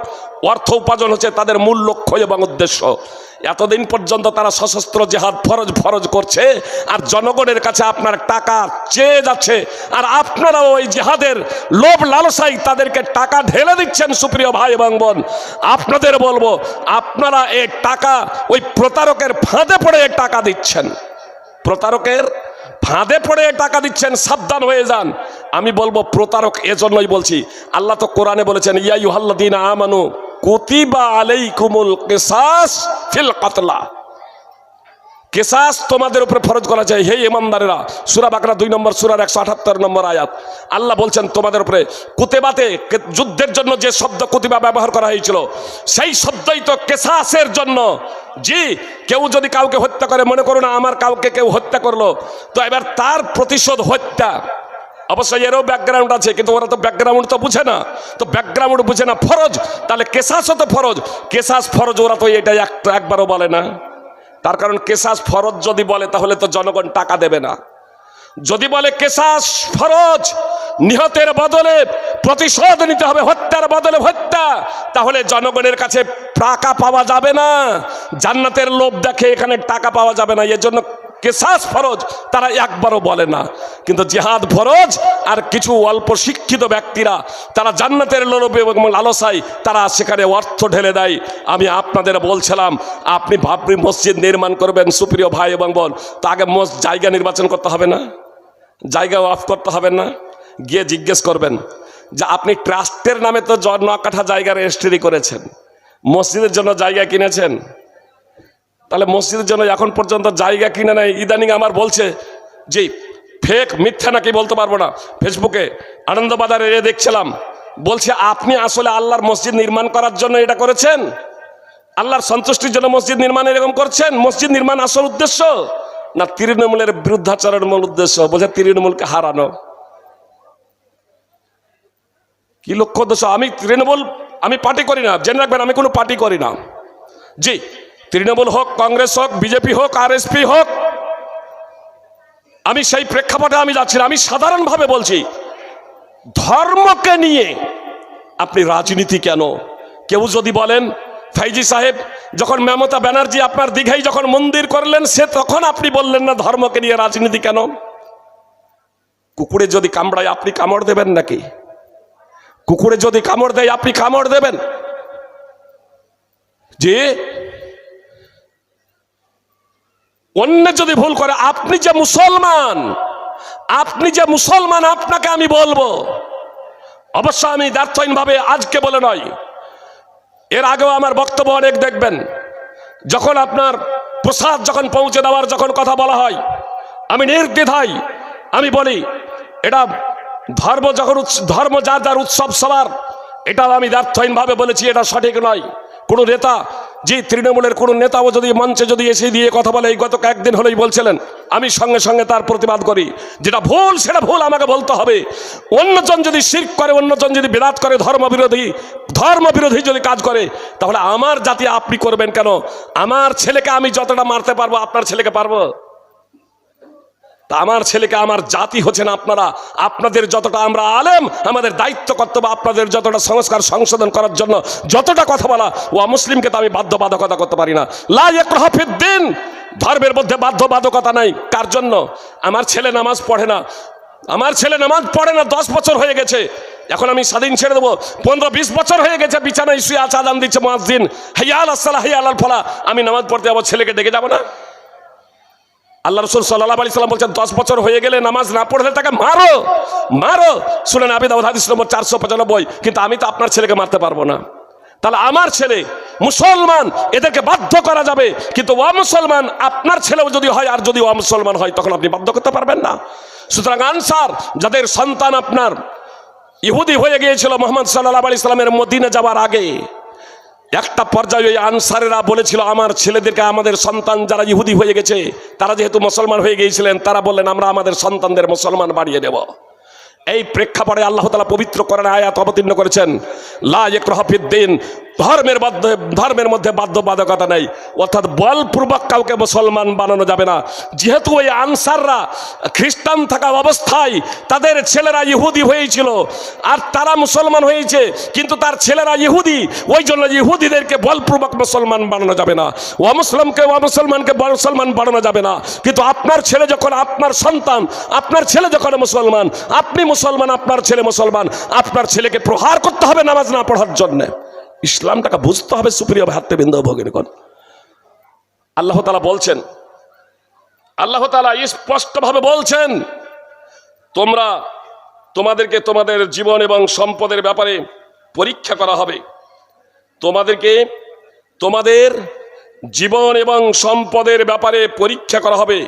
অর্থ উপার্জন হচ্ছে তাদের মূল লক্ষ্য এবং উদ্দেশ্য। এতদিন পর্যন্ত তারা সশস্ত্র জিহাদ ফরজ করছে, আর জনগণের কাছে আপনার টাকা চেয়ে যাচ্ছে, আর আপনারা ওই জিহাদের লোভ লালসায় তাদেরকে টাকা ঢেলে দিচ্ছেন। সুপ্রিয় ভাই এবং বোন, আপনাদের বলবো, আপনারা এই টাকা ওই প্রতারকের ফাঁদে পড়ে টাকা দিচ্ছেন, প্রতারকের ফাঁদে পড়ে টাকা দিচ্ছেন। সাবধান হয়ে যান। আমি বলবো প্রতারক এজন্যই বলছি, আল্লাহ তো কোরআনে বলেছেন ইয়া আইয়ুহাল্লাযীনা আমানু কুতিবা আলাইকুমুল কিসাস ফিল কাতলা। কিসাস তোমাদের উপরে ফরজ করা যায়। হে ইমানদারেরা, সূরা বাকরা 2 নম্বর সূরার 178 নম্বর আয়াত। আল্লাহ বলছেন তোমাদের উপরে কুতিবাতে, যুদ্ধের জন্য যে শব্দ কুতিবা ব্যবহার করা হয়েছিল, সেই শব্দই তো কিসাসের জন্য। জি, কেউ যদি কাউকে হত্যা করে, মনে করুন আমার কাউকে কেউ হত্যা করলো, তো এবার তার প্রতিশোধ হত্যা। অবশ্যই এরও ব্যাকগ্রাউন্ড আছে, কিন্তু ওরা তো ব্যাকগ্রাউন্ড তো বুঝে না। তো ব্যাকগ্রাউন্ড বুঝে না, ফরজ, তাহলে কেসাসও তো ফরজ। কেসাস ফরজ, ওরা তো এটা একবারও বলে না। তার কারণ কেসাস ফরজ যদি বলে তাহলে তো জনগণ টাকা দেবে না। যদি বলে কেসাস ফরজ, নিহতের বদলে প্রতিশোধ নিতে হবে, হত্যার বদলে হত্যা, তাহলে জনগণের কাছে টাকা পাওয়া যাবে না। জান্নাতের লোভ দেখে এখানে টাকা পাওয়া যাবে না, এজন্য কেসাস ফরজ তারা একবারও বলে না। কিন্তু জিহাদ ফরজ, আর কিছু অল্প শিক্ষিত ব্যক্তিরা তারা জান্নাতের লোভ এবং লালসায় তারা সেখানে অর্থ ঢেলে দেয়। আমি আপনাদের বলছিলাম, আপনি ভাবরি মসজিদ নির্মাণ করবেন, সুপ্রিয় ভাই এবং বোন, তো আগে জায়গা নির্বাচন করতে হবে না? জায়গা অফ করতে হবে না, গিয়ে জিজ্ঞেস করবেন যে আপনি ট্রাস্টের নামে তো 9 কাঠা জায়গা রেজিস্ট্রি করেছেন, মসজিদের জন্য জায়গা কিনেছেন, তাহলে মসজিদের জন্য এখন পর্যন্ত জায়গা কিনে নেয়। ইদানিং আমার বলছে যে ফেক, মিথ্যা নাকি বলতে পারবো না, ফেসবুকে আনন্দবাজারে দেখছিলাম, বলছে আপনি আসলে আল্লাহর মসজিদ নির্মাণ করার জন্য এটা করেছেন, আল্লাহর সন্তুষ্টির জন্য মসজিদ নির্মাণ এরকম করছেন? মসজিদ নির্মাণ আসল উদ্দেশ্য না তৃণমূলের বিরুদ্ধাচরণের মূল উদ্দেশ্য? বোঝা তৃণমূলকে হারানো। কি লক্ষ্য উদ্দেশ্য? আমি তৃণমূল, আমি পার্টি করি না, জেনে রাখবেন, আমি কোনো পার্টি করি না। জি, তৃণমূল হোক, কংগ্রেস হোক, বিজেপি হোক, আরএসপি হোক, আমি সেই প্রেক্ষাপটে আমি যাচ্ছি না। আমি সাধারণভাবে বলছি, ধর্মকে নিয়ে আপনি রাজনীতি কেন? কেউ যদি বলেন ফাইজি সাহেব যখন মমতা ব্যানার্জি আপনার দীঘায় যখন মন্দির করলেন, সে তখন আপনি বললেন না ধর্মকে নিয়ে রাজনীতি কেন? কুকুরে যদি কামড়ায় আপনি কামড় দেবেন নাকি? কুকুরে যদি কামড় দেয় আপনি কামড় দেবেন? যে অন্য যদি ভুল করে, আপনি যে মুসলমান, আপনি যে মুসলমান, আপনাকে আমি বলবো, অবশ্য আমি দ্ব্যর্থহীনভাবে আজকে বলে নয়, এর আগেও আমার বক্তব্য অনেক দেখবেন, যখন আপনার প্রসাদ যখন পৌঁছে দেওয়ার যখন কথা বলা হয়, আমি নির্দ্বিধায় আমি বলি এটা ধর্ম, যখন ধর্ম যার যার উৎসব সবার, এটা আমি দ্ব্যর্থহীনভাবে বলেছি, এটা সঠিক নয়। কোনো নেতা, যে তৃণমূলের কোনো নেতাও যদি মঞ্চে যদি এসে দিয়ে কথা বলে, এই গত একদিন হলেই বলছিলেন, আমি সঙ্গে সঙ্গে তার প্রতিবাদ করি। যেটা ভুল সেটা ভুল আমাকে বলতে হবে। অন্যজন যদি শিরক করে, অন্যজন যদি বিরাট করে, ধর্মবিরোধী যদি কাজ করে, তাহলে আমার জাতি আপনি করবেন কেন? আমার ছেলেকে আমি যতটা মারতে পারবো, আপনার ছেলেকে পারবো? তা আমার ছেলেকে, আমার জাতি হচ্ছেন আপনারা। আপনাদের যতটা আমরা আলেম, আমাদের দায়িত্ব কর্তব্য আপনাদের যতটা সংস্কার সংশোধন করার জন্য যতটা কথা বলা, ও মুসলিমকে তো আমি বাধ্যবাধকতা করতে পারি না। লা ইকরাহা ফিদ্দিন, ধর্মের মধ্যে বাধ্যবাধকতা নাই। কার জন্য? আমার ছেলে নামাজ পড়ে না, আমার ছেলে নামাজ পড়ে না, 10 বছর হয়ে গেছে, এখন আমি স্বাধীন ছেড়ে দেবো? 15-20 বছর হয়ে গেছে বিছানায় শুয়ে আছে, আযান দিচ্ছে মুয়াজ্জিন, হাইয়া আলাস সালাহ, হাইয়া আলাল ফালাহ, আমি নামাজ পড়তে যাবো, ছেলেকে ডেকে যাবো না? আল্লাহ রাসূল সাল্লাল্লাহু আলাইহি সাল্লাম বলছেন 10 বছর হয়ে গেলে নামাজ না পড়লে তাকে মারো, মারো। শুনেন আবি দাউদ হাদিস নম্বর 495। কিন্তু আমি তো আপনার ছেলেকে মারতে পারবো না। তাহলে আমার ছেলে মুসলমান, এদেরকে বাধ্য করা যাবে, কিন্তু অমুসলমান আপনার ছেলেও যদি হয় আর যদি অমুসলমান হয়, তখন আপনি বাধ্য করতে পারবেন না। সুতরাং আনসার যাদের সন্তান আপনার ইহুদি হয়ে গিয়েছিল মুহাম্মদ সাল্লাল্লাহু আলাইহি সাল্লামের মদিনা যাওয়ার আগে, একটা পর্যায়ে ওই আনসারেরা বলেছিল আমার ছেলেদেরকে, আমাদের সন্তান যারা ইহুদি হয়ে গেছে, তারা যেহেতু মুসলমান হয়ে গিয়েছিলেন, তারা বললেন আমরা আমাদের সন্তানদের মুসলমান বানিয়ে দেব। এই প্রেক্ষাপটে আল্লাহ তাআলা পবিত্র কোরআনে আয়াত অবতীর্ণ করেছেন, লা ইকরাহা ফিদ্দিন, ধর্মের মধ্যে বাধ্যবাধকতা নেই, অর্থাৎ বলপূর্বক কাউকে মুসলমান বানানো যাবে না। যেহেতু ওই আনসাররা খ্রিস্টান থাকা অবস্থায় তাদের ছেলেরা ইহুদি হয়েছিল, আর তারা মুসলমান হয়েছে, কিন্তু তার ছেলেরা ইহুদি, ওই জন্য ইহুদিদেরকে বলপূর্বক মুসলমান বানানো যাবে না, অমুসলিমকে মুসলমান বানানো যাবে না। কিন্তু আপনার ছেলে যখন, আপনার সন্তান, আপনার ছেলে যখন মুসলমান, আপনি মুসলমান, আপনার ছেলে মুসলমান, আপনার ছেলেকে প্রহার করতে হবে নামাজ না পড়ার জন্য। ইসলামটাকে বুঝতে হবে সুপ্রিয় ভাতৃবৃন্দ, ভগিনীগণ। আল্লাহ তাআলা বলছেন, আল্লাহ তাআলা স্পষ্টভাবে বলছেন, তোমাদেরকে তোমাদের জীবন এবং সম্পদের ব্যাপারে পরীক্ষা করা হবে। তোমাদেরকে তোমাদের জীবন এবং সম্পদের ব্যাপারে পরীক্ষা করা হবে।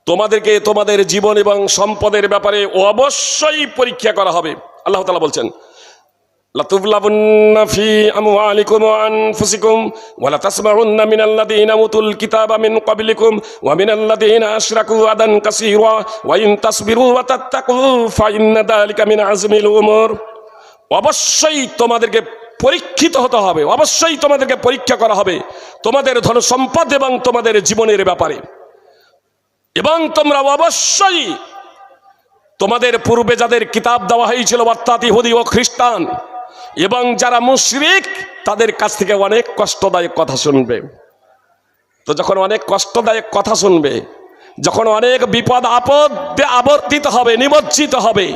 তোমাদেরকে তোমাদের জীবন এবং সম্পদের ব্যাপারে অবশ্যই পরীক্ষা করা হবে। আল্লাহ তাআলা বলছেন, লাতুবলাবুন্না ফি আমওয়ালিকুম ওয়া আনফুসিকুম ওয়া লাতাসমাউন্না মিনাল্লাযীনা উতুল কিতাবা মিন ক্বাবলিকুম ওয়া মিনাল্লাযীনা আশরাকু আদান কাসীরা ওয়া ইন তাসবিরু ওয়া তাত্তাকু ফাইন্না যালিকা মিন আযমিল উমুর। অবশ্যই তোমাদেরকে পরীক্ষিত হতে হবে, অবশ্যই তোমাদেরকে পরীক্ষা করা হবে তোমাদের ধন সম্পদ এবং তোমাদের জীবনের ব্যাপারে। এবং তোমরা অবশ্যই তোমাদের পূর্বে যাদের কিতাব দেওয়া হয়েছিল, অর্থাৎ ইহুদি ও খ্রিস্টান এবং যারা মুশরিক, তাদের কাছ থেকে অনেক কষ্টদায়ক কথা শুনবে। তো যখন অনেক কষ্টদায়ক কথা শুনবে, যখন অনেক বিপদ আপদে আবর্তিত হবে, নিমজ্জিত হবে,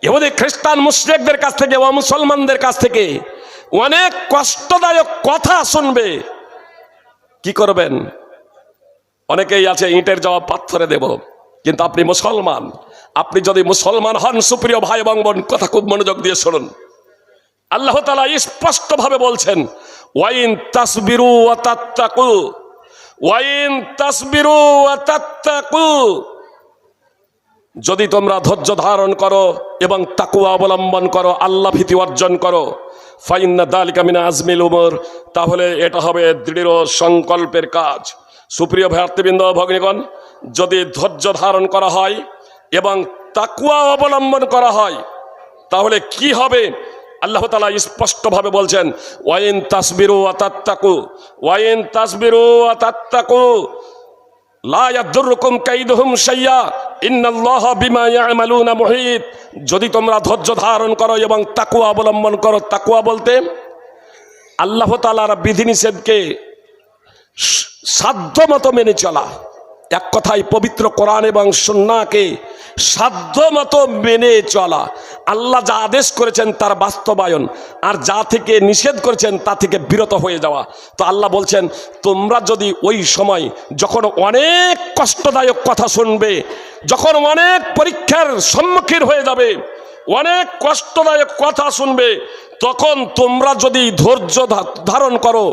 ইহুদি খ্রিস্টান মুশরিকদের কাছ থেকে ও মুসলমানদের কাছ থেকে অনেক কষ্টদায়ক কথা শুনবে, কি করবেন? অনেকেই আছে ইটের জবাব পাথরে দেব, কিন্তু আপনি মুসলমান। আপনি যদি মুসলমান হন, সুপ্রিয় ভাই এবং বোন, কথা খুব মনোযোগ দিয়ে শুনুন। আল্লাহ তাআলা স্পষ্টভাবে বলছেন, ওয়াইন তাসবিরু ওয়া তাত্তাকু, ওয়াইন তাসবিরু ওয়া তাত্তাকু, যদি তোমরা ধৈর্য ধারণ করো এবং তাকওয়া অবলম্বন করো, আল্লাহ ভীতি অর্জন করো, ফাইন্না যালিকা মিন আজমিল উমুর, তাহলে এটা হবে দৃঢ় সংকল্পের কাজ। সুপ্রিয় ভাতৃবৃন্দ, ভগ্নীগণ, যদি ধৈর্য ধারণ করা হয় এবং তাকওয়া অবলম্বন করা হয়, তাহলে কি হবে? আল্লাহ তাআলা স্পষ্টভাবে বলছেন, ওয়াইন তাসবিরু ওয়া তাত্তাকু, ওয়াইন তাসবিরু ওয়া তাত্তাকু লা ইয়াদুররুকুম কাইদুহুম শাইয়া ইন্নাল্লাহা বিমা ইয়ামালুনা মুহিত। যদি তোমরা ধৈর্য ধারণ করো এবং তাকওয়া অবলম্বন করো, তাকওয়া বলতে আল্লাহ তাআলার বিধিনিষেধকে সাধ্যমতো মেনে চলা, এক কথায় পবিত্র কোরআন এবং সুন্নাহকে সাধ্যমতো মেনে চলা, আল্লাহ যা আদেশ করেছেন তার বাস্তবায়ন, আর যা থেকে নিষেধ করেছেন তা থেকে বিরত হয়ে যাওয়া। তো আল্লাহ বলছেন, তোমরা যদি ওই সময় যখন অনেক কষ্টদায়ক কথা শুনবে, যখন অনেক পরীক্ষার সম্মুখীন হয়ে যাবে, অনেক কষ্টদায়ক কথা শুনবে, তখন তোমরা যদি ধৈর্য ধারণ করো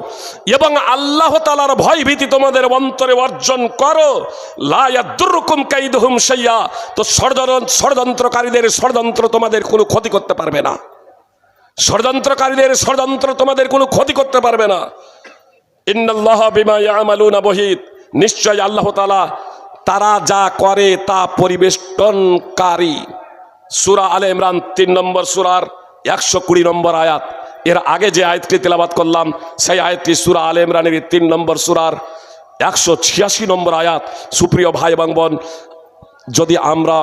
এবং আল্লাহ তাআলার ভয় ভীতি তোমাদের অন্তরে অর্জন করো, লা ইয়াদুররুকুম কাইদুহুম শাইয়া, তো ষড়যন্ত্রকারীদের ষড়যন্ত্র তোমাদের কোনো ক্ষতি করতে পারবে না। ষড়যন্ত্রকারীদের ষড়যন্ত্র তোমাদের কোনো ক্ষতি করতে পারবে না। ইন্নাল্লাহা বিমা ইয়ামালুনা মুহিত, নিশ্চয় আল্লাহ তাআলা তারা যা করে তা পরিবেষ্টনকারী। সূরা আলে ইমরান 3 নম্বর সূরার 120 নম্বর আয়াত। এর আগে যে আয়াতটি তেলাওয়াত করলাম, সেই আয়াতটি সূরা আলে ইমরানের 3 নম্বর সূরার 186 নম্বর আয়াত। সুপ্রিয় ভাই এবং বোন, যদি আমরা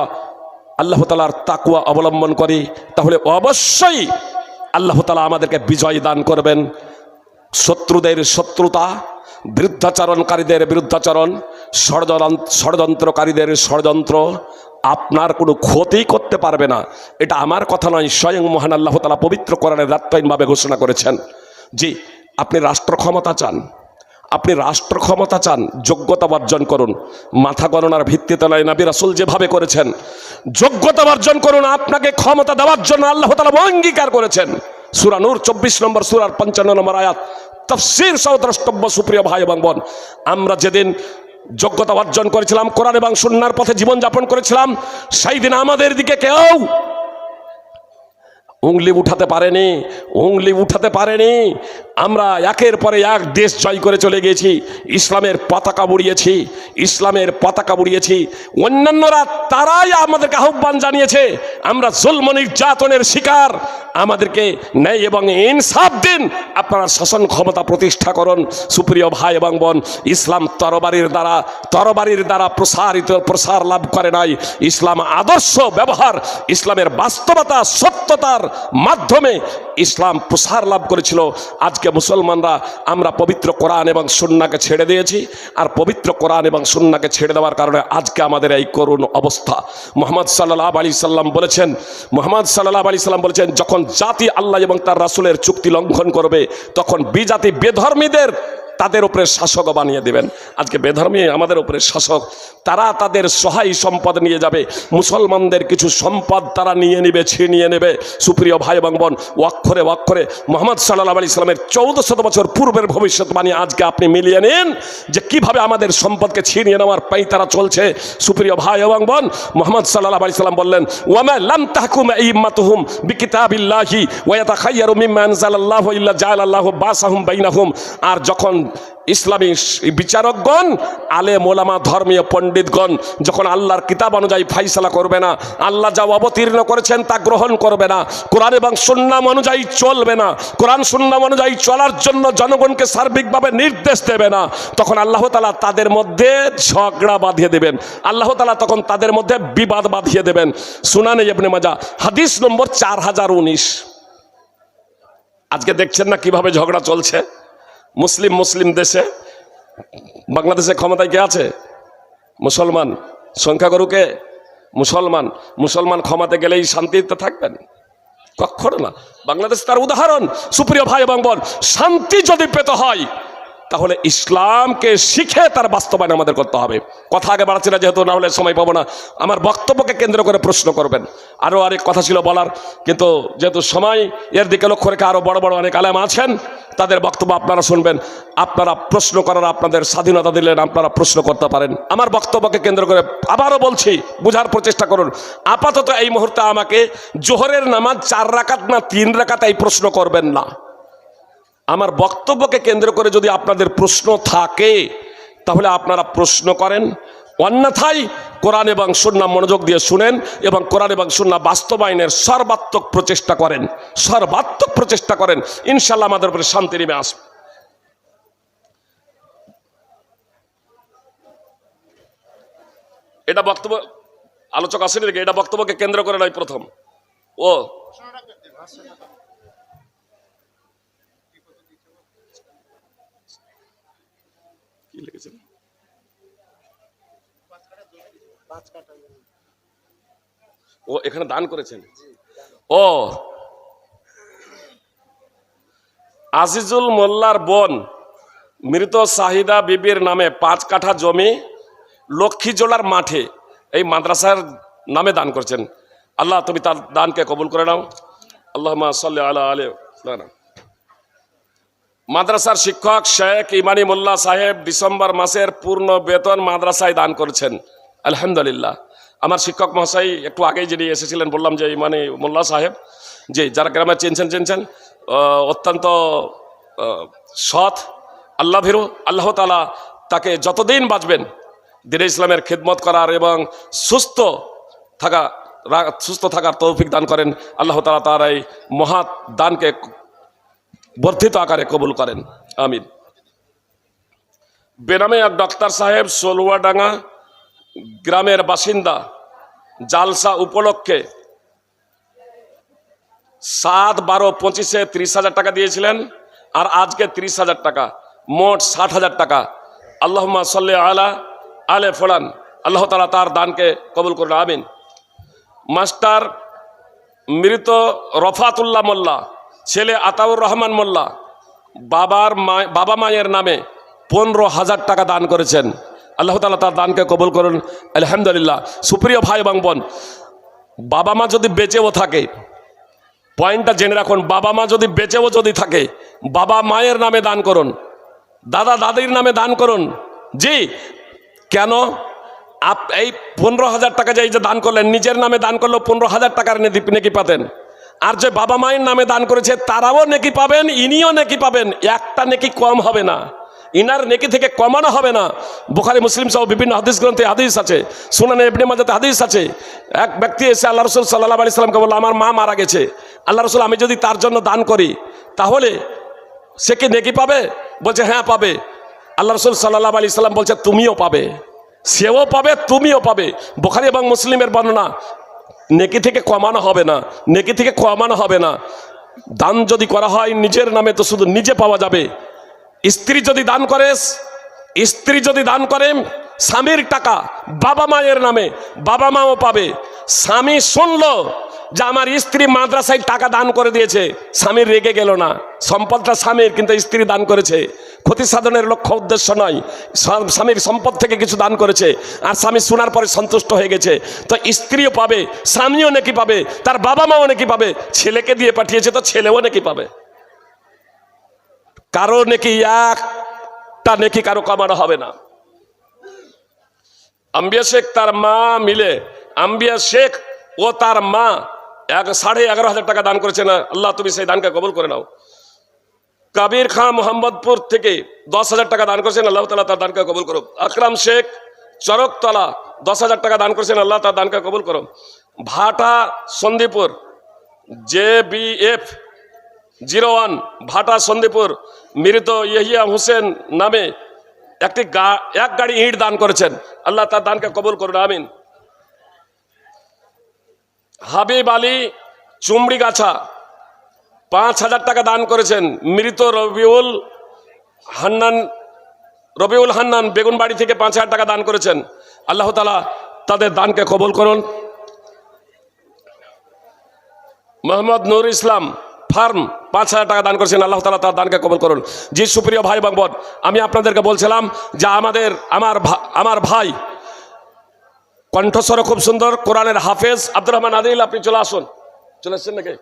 আল্লাহ তাআলার তাকওয়া অবলম্বন করি, তাহলে অবশ্যই আল্লাহ তাআলা আমাদেরকে বিজয় দান করবেন। শত্রুদের শত্রুতা, বিরুদ্ধাচরণকারীদের বিরুদ্ধাচরণ, ষড়যন্ত্রকারীদের ষড়যন্ত্র আপনার কোনো ক্ষতি করতে পারবে না। এটা আমার কথা নয়, স্বয়ং মহান আল্লাহ তাআলা পবিত্র কোরআনে দায়িত্বহীনভাবে ঘোষণা করেছেন। জি, আপনি রাষ্ট্র ক্ষমতা চান, আপনি রাষ্ট্র ক্ষমতা চান, যোগ্যতা অর্জন করুন। মাথা গণনার ভিত্তিতে নয়, নবী রাসূল যেভাবে করেছেন, যোগ্যতা অর্জন করুন। আপনাকে ক্ষমতা দেওয়ার জন্য আল্লাহ তাআলা অঙ্গীকার করেছেন। সূরা নূর 24 নম্বর সূরার 55 নম্বর আয়াত, তাফসীর সহ দ্রষ্টব্য। সুপ্রিয় ভাই এবং বোন, আমরা যেদিন যোগ্যতা অর্জন করেছিলাম, কোরআন এবং সুন্নাহর পথে জীবনযাপন করেছিলাম, সেই দিন আমাদের দিকে কেউ উংলি উঠাতে পারেনি। আমরা একের পরে এক দেশ জয় করে চলে গিয়েছি, ইসলামের পতাকা উড়িয়েছি। অন্যান্যরা তারাই আমাদেরকে আহ্বান জানিয়েছে, আমরা জুলম নির্যাতনের শিকার, আমাদেরকে ন্যায় এবং ইনসাফ দিন, আপনারা শাসন ক্ষমতা প্রতিষ্ঠা করুন। সুপ্রিয় ভাই এবং বোন, ইসলাম তরবারির দ্বারা প্রসার লাভ করে নাই। ইসলাম আদর্শ ব্যবহার, ইসলামের বাস্তবতা সত্যতার মাধ্যমে ইসলাম প্রসার লাভ করেছিল। আজকে মুসলমানরা আমরা পবিত্র কোরআন এবং সুন্নাহকে ছেড়ে দিয়েছি, আর পবিত্র কোরআন এবং সুন্নাহকে ছেড়ে দেওয়ার কারণে আজকে আমাদের এই করুণ অবস্থা। মুহাম্মদ সাল্লাল্লাহু আলাইহি সাল্লাম বলেছেন, যখন জাতি আল্লাহ এবং তার রাসূলের চুক্তি লঙ্ঘন করবে, তখন বিজাতি বেধর্মীদের তাদের উপরে শাসক বানিয়ে দিবেন। আজকে বেধর্মী আমাদের উপরে শাসক, তারা তাদের সহায় সম্পদ নিয়ে যাবে, মুসলমানদের কিছু সম্পদ তারা নিয়ে নেবে, ছিনিয়ে নেবে। সুপ্রিয় ভাই এবং বোন, অক্ষরে অক্ষরে মুহাম্মদ সাল্লাল্লাহু আলাইহি সাল্লামের 1400 বছর পূর্বের ভবিষ্যৎবাণী আজকে আপনি মিলিয়ে নিন যে কিভাবে আমাদের সম্পদকে ছিনিয়ে নেওয়ার পাঁয়তারা চলছে। সুপ্রিয় ভাই এবং বোন, মুহাম্মদ সাল্লাল্লাহু আলাইহি সাল্লাম বললেন, ওয়ামা লাম তাহকুম আইম্মাতুহুম বিকিতাবিল্লাহি ওয়া ইয়াতাখায়্যারু মিম্মা আনজালাল্লাহু ইল্লা জাআলাল্লাহু বাসাহুম বাইনাহুম। আর যখন ইসলামী বিচারকগণ, আলেম ওলামা, ধর্মীয় পণ্ডিতগণ যখন আল্লাহর কিতাব অনুযায়ী ফাইসালা করবে না, আল্লাহ যা অবতীর্ণ করেছেন তা গ্রহণ করবে না, কোরআন এবং সুন্নাহ অনুযায়ী চলবে না, কোরআন সুন্নাহ অনুযায়ী চলার জন্য জনগণকে সার্বিকভাবে নির্দেশ দেবে না, তখন আল্লাহ তাআলা তাদের মধ্যে ঝগড়া বাঁধিয়ে দেবেন। আল্লাহ তাআলা তখন তাদের মধ্যে বিবাদ বাঁধিয়ে দেবেন। সুনানে ইবনে মাজাহ হাদিস নম্বর 4019। আজকে দেখছেন না কিভাবে ঝগড়া চলছে। মুসলিম দেশে, বাংলাদেশে ক্ষমতায় কে আছে? মুসলমান। সংখ্যাগুরুকে মুসলমান ক্ষমতায় গেলেই শান্তিতে থাকবেন? কখনো না। বাংলাদেশ তার উদাহরণ। সুপ্রিয় ভাই এবং বোন, শান্তি যদি পেতে হয় তাহলে ইসলামকে শিখে তার বাস্তবায়ন আমাদের করতে হবে। কথা আগে বাড়াচ্ছি না, যেহেতু না হলে সময় পাবো না। আমার বক্তব্যকে কেন্দ্র করে প্রশ্ন করবেন। আরও অনেক কথা ছিল বলার, কিন্তু যেহেতু সময় এর দিকে লক্ষ্য রেখে আরও বড় বড় অনেক আলেম আছেন, তাদের বক্তব্য আপনারা শুনবেন। আপনারা প্রশ্ন করার আপনাদের স্বাধীনতা দিলেন, আপনারা প্রশ্ন করতে পারেন। আমার বক্তব্যকে কেন্দ্র করে আবারও বলছি, বোঝার প্রচেষ্টা করুন। আপাতত এই মুহূর্তে আমাকে জোহরের নামাজ 4 রাকাত না 3 রাকাত এই প্রশ্ন করবেন না। আমার বক্তব্যকে কেন্দ্র করে যদি আপনাদের প্রশ্ন থাকে তাহলে আপনারা প্রশ্ন করেন, অন্যথায় কোরআন এবং সুন্নাহ মনোযোগ দিয়ে শুনেন এবং কোরআন এবং সুন্নাহ বাস্তবায়নের সর্বাত্মক প্রচেষ্টা করেন, সর্বাত্মক প্রচেষ্টা করেন। ইনশাআল্লাহ আমাদের উপরে শান্তি নেমে আসবে। এটা বক্তব্য আলোচক আসেনি দেখে, এটা বক্তব্যকে কেন্দ্র করে নয়। প্রথম ও কি লিখেছেন? ও এখানে দান করেছেন। ও আজিজুল মোল্লার বোন মৃত শাহিদা বিবির নামে 5 কাঠা জমি লক্ষ্মীজোলার মাঠে এই মাদ্রাসার নামে দান করছেন। আল্লাহ তুমি তার দানকে কবুল করে নাও। আল্লাহুম্মা সাল্লি আলা আলি ফুলানা। মাদ্রাসার শিক্ষক শেখ ইমানি মোল্লা সাহেব ডিসেম্বর মাসের পূর্ণ বেতন মাদ্রাসায় দান করেছেন। আলহামদুলিল্লাহ। আমার শিক্ষক মহাশয় একটু আগেই যিনি এসেছিলেন, বললাম যে ইমানি মোল্লা সাহেব, যে যারা গ্রামে চিনছেন, অত্যন্ত সৎ, আল্লাহ ভীরু। আল্লাহ তাআলা তাকে যতদিন বাঁচবেন দ্বীনে ইসলামের খিদমত করার এবং সুস্থ থাকার তৌফিক দান করেন। আল্লাহ তাআলা তার এই মহৎ দানকে বর্ধিত আকারে কবুল করেন, আমিন। বেনামে এক ডক্টর সাহেব সলুয়াডাঙ্গা গ্রামের বাসিন্দা জালসা উপলক্ষে 7-12-25-এ 30,000 টাকা দিয়েছিলেন, আর আজকে 30,000 টাকা, মোট 60,000 টাকা। আল্লাহুম্মা সাল্লি আলা আলে ফুলান। আল্লাহ তাআলা তার দানকে কবুল করুন, আমিন। মাস্টার মৃত রফাতুল্লাহ মোল্লা, ছেলে আতাউর রহমান মোল্লা বাবা মায়ের নামে 15,000 টাকা দান করেছেন। আল্লাহ তাআলা তার দানকে কবুল করুন, আলহামদুলিল্লাহ। সুপ্রিয় ভাই এবং বোন, বাবা মা যদি বেঁচেও থাকে, পয়েন্টটা জেনে রাখুন, বাবা মা যদি বেঁচেও যদি থাকে, বাবা মায়ের নামে দান করুন, দাদা দাদির নামে দান করুন। জি, কেন? এই 15,000 টাকা যে দান করলেন, নিজের নামে দান করলেও 15,000 টাকার নেকি পাতেন। আর যে বাবা মায়ের নামে দান করেছে তারাও নেকি পাবেন, ইনিও নেকি পাবেন। একটা নেকি কম হবে না, ইনার নেকি থেকে কমানো হবে না। বুখারী মুসলিম সহ বিভিন্ন হাদিস গ্রন্থে হাদিস আছে, সুনানে ইবনে মাজাতে হাদিস আছে। এক ব্যক্তি এসে আল্লাহ রাসূল সাল্লাল্লাহু আলাইহি সাল্লামকে বলল, আমার মা মারা গেছে, আল্লাহ রাসূল আমি যদি তার জন্য দান করি তাহলে সে কি নেকি পাবে? বলছে হ্যাঁ পাবে। আল্লাহ রাসূল সাল্লাল্লাহু আলাইহি সাল্লাম বলছে তুমিও পাবে, সেও পাবে, তুমিও পাবে। বুখারী এবং মুসলিমের বর্ণনা। নেকি থেকে কমানো হবে না, নেকি থেকে কমানো হবে না। দান যদি করা হয় নিজের নামে তো শুধু নিজে পাওয়া যাবে। স্ত্রী যদি দান করে স্বামীর টাকা বাবা মায়ের নামে, বাবা মাও পাবে। স্বামী শুনলো যে আমার স্ত্রী মাদ্রাসায় টাকা দান করে দিয়েছে, স্বামীর রেগে গেল না, সম্পদটা স্বামীর, কিন্তু স্ত্রী দান করেছে। ক্ষতি সাধনের লক্ষ্য উদ্দেশ্য নয়, স্বামীর সম্পদ থেকে কিছু দান করেছে, আর স্বামী শোনার পরে সন্তুষ্ট হয়ে গেছে। তো স্ত্রীও পাবে, স্বামীও নাকি পাবে, তার বাবা মাও নাকি পাবে। ছেলেকে দিয়ে পাঠিয়েছে তো ছেলেও নাকি পাবে। কারো নাকি একটা নাকি কারো কমানো হবে না। আম্বিয়া শেখ তার মা মিলে, আম্বিয়া শেখ ও তার মা 11,500 টাকা দান করেছেন। আল্লাহ তুমি সেই দানকে কবুল করে নাও। কাবির খান মোহাম্মদপুর থেকে 10,000 টাকা দান করেছেন। আল্লাহ তাআলা তার দানকে কবুল করো। আকরাম শেখ চরকতলা 10,000 টাকা দান করেছেন। আল্লাহ তার দানকে কবুল করো। ভাটা সন্দীপুর JBF 01 ভাটা সন্দীপুর মৃত ইহিয়া হোসেন নামে এক গাড়ি ইট দান করেছেন। আল্লাহ তার দানকে কবুল করুন, আমিন। হাবিব আলী চুমড়িগাছা 5,000 টাকা দান করেছেন। মৃত রবিউল হান্নান বেগুনবাড়ি থেকে 5,000 টাকা দান করেছেন। আল্লাহ তাআলা তাদের দানকে কবুল করুন। মোহাম্মদ নুর ইসলাম ফার্ম 5,000 টাকা দান করেছেন, আল্লাহ তাআলা তার দানকে কবুল করুন। জি সুপ্রিয় ভাই এবং বোন, আমি আপনাদেরকে বলছিলাম যে আমার ভাই কণ্ঠস্বর খুব সুন্দর, কোরআনের হাফেজ আব্দুর রহমান আদিল, আপনি চলে আসুন। চলে এসছেন নাকি?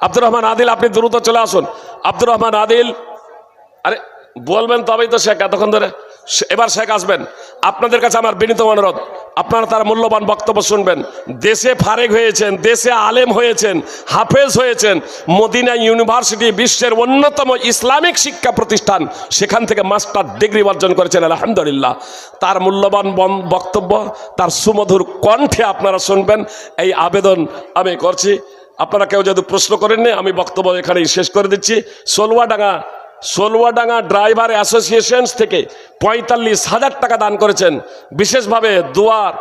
আব্দুর রহমান আদিল, আপনি দ্রুত চলে আসুন। আব্দুর রহমান আদিল, আরে বলবেন তবেই তো শেখ, এতক্ষণ ধরে। এবার শেখ আসবেন। আপনাদের কাছে আমার বিনীত অনুরোধ, আপনারা তার মূল্যবান বক্তব্য শুনবেন। দেশে ফারেক হয়েছেন, দেশে আলেম হয়েছেন, হাফেজ হয়েছেন, মদিনা ইউনিভার্সিটি বিশ্বের অন্যতম ইসলামিক শিক্ষা প্রতিষ্ঠান, সেখান থেকে মাস্টার ডিগ্রি অর্জন করেছেন আলহামদুলিল্লাহ। তার মূল্যবান বক্তব্য তার সুমধুর কণ্ঠে আপনারা শুনবেন, এই আবেদন আমি করছি। আপনারা কেউ যদি প্রশ্ন করেননি, আমি বক্তব্য এখানেই শেষ করে দিচ্ছি। সোলুয়াডাঙ্গা ড্রাইভার অ্যাসোসিয়েশন থেকে 45,000 টাকা দান করেছেন, বিশেষভাবে দুয়ার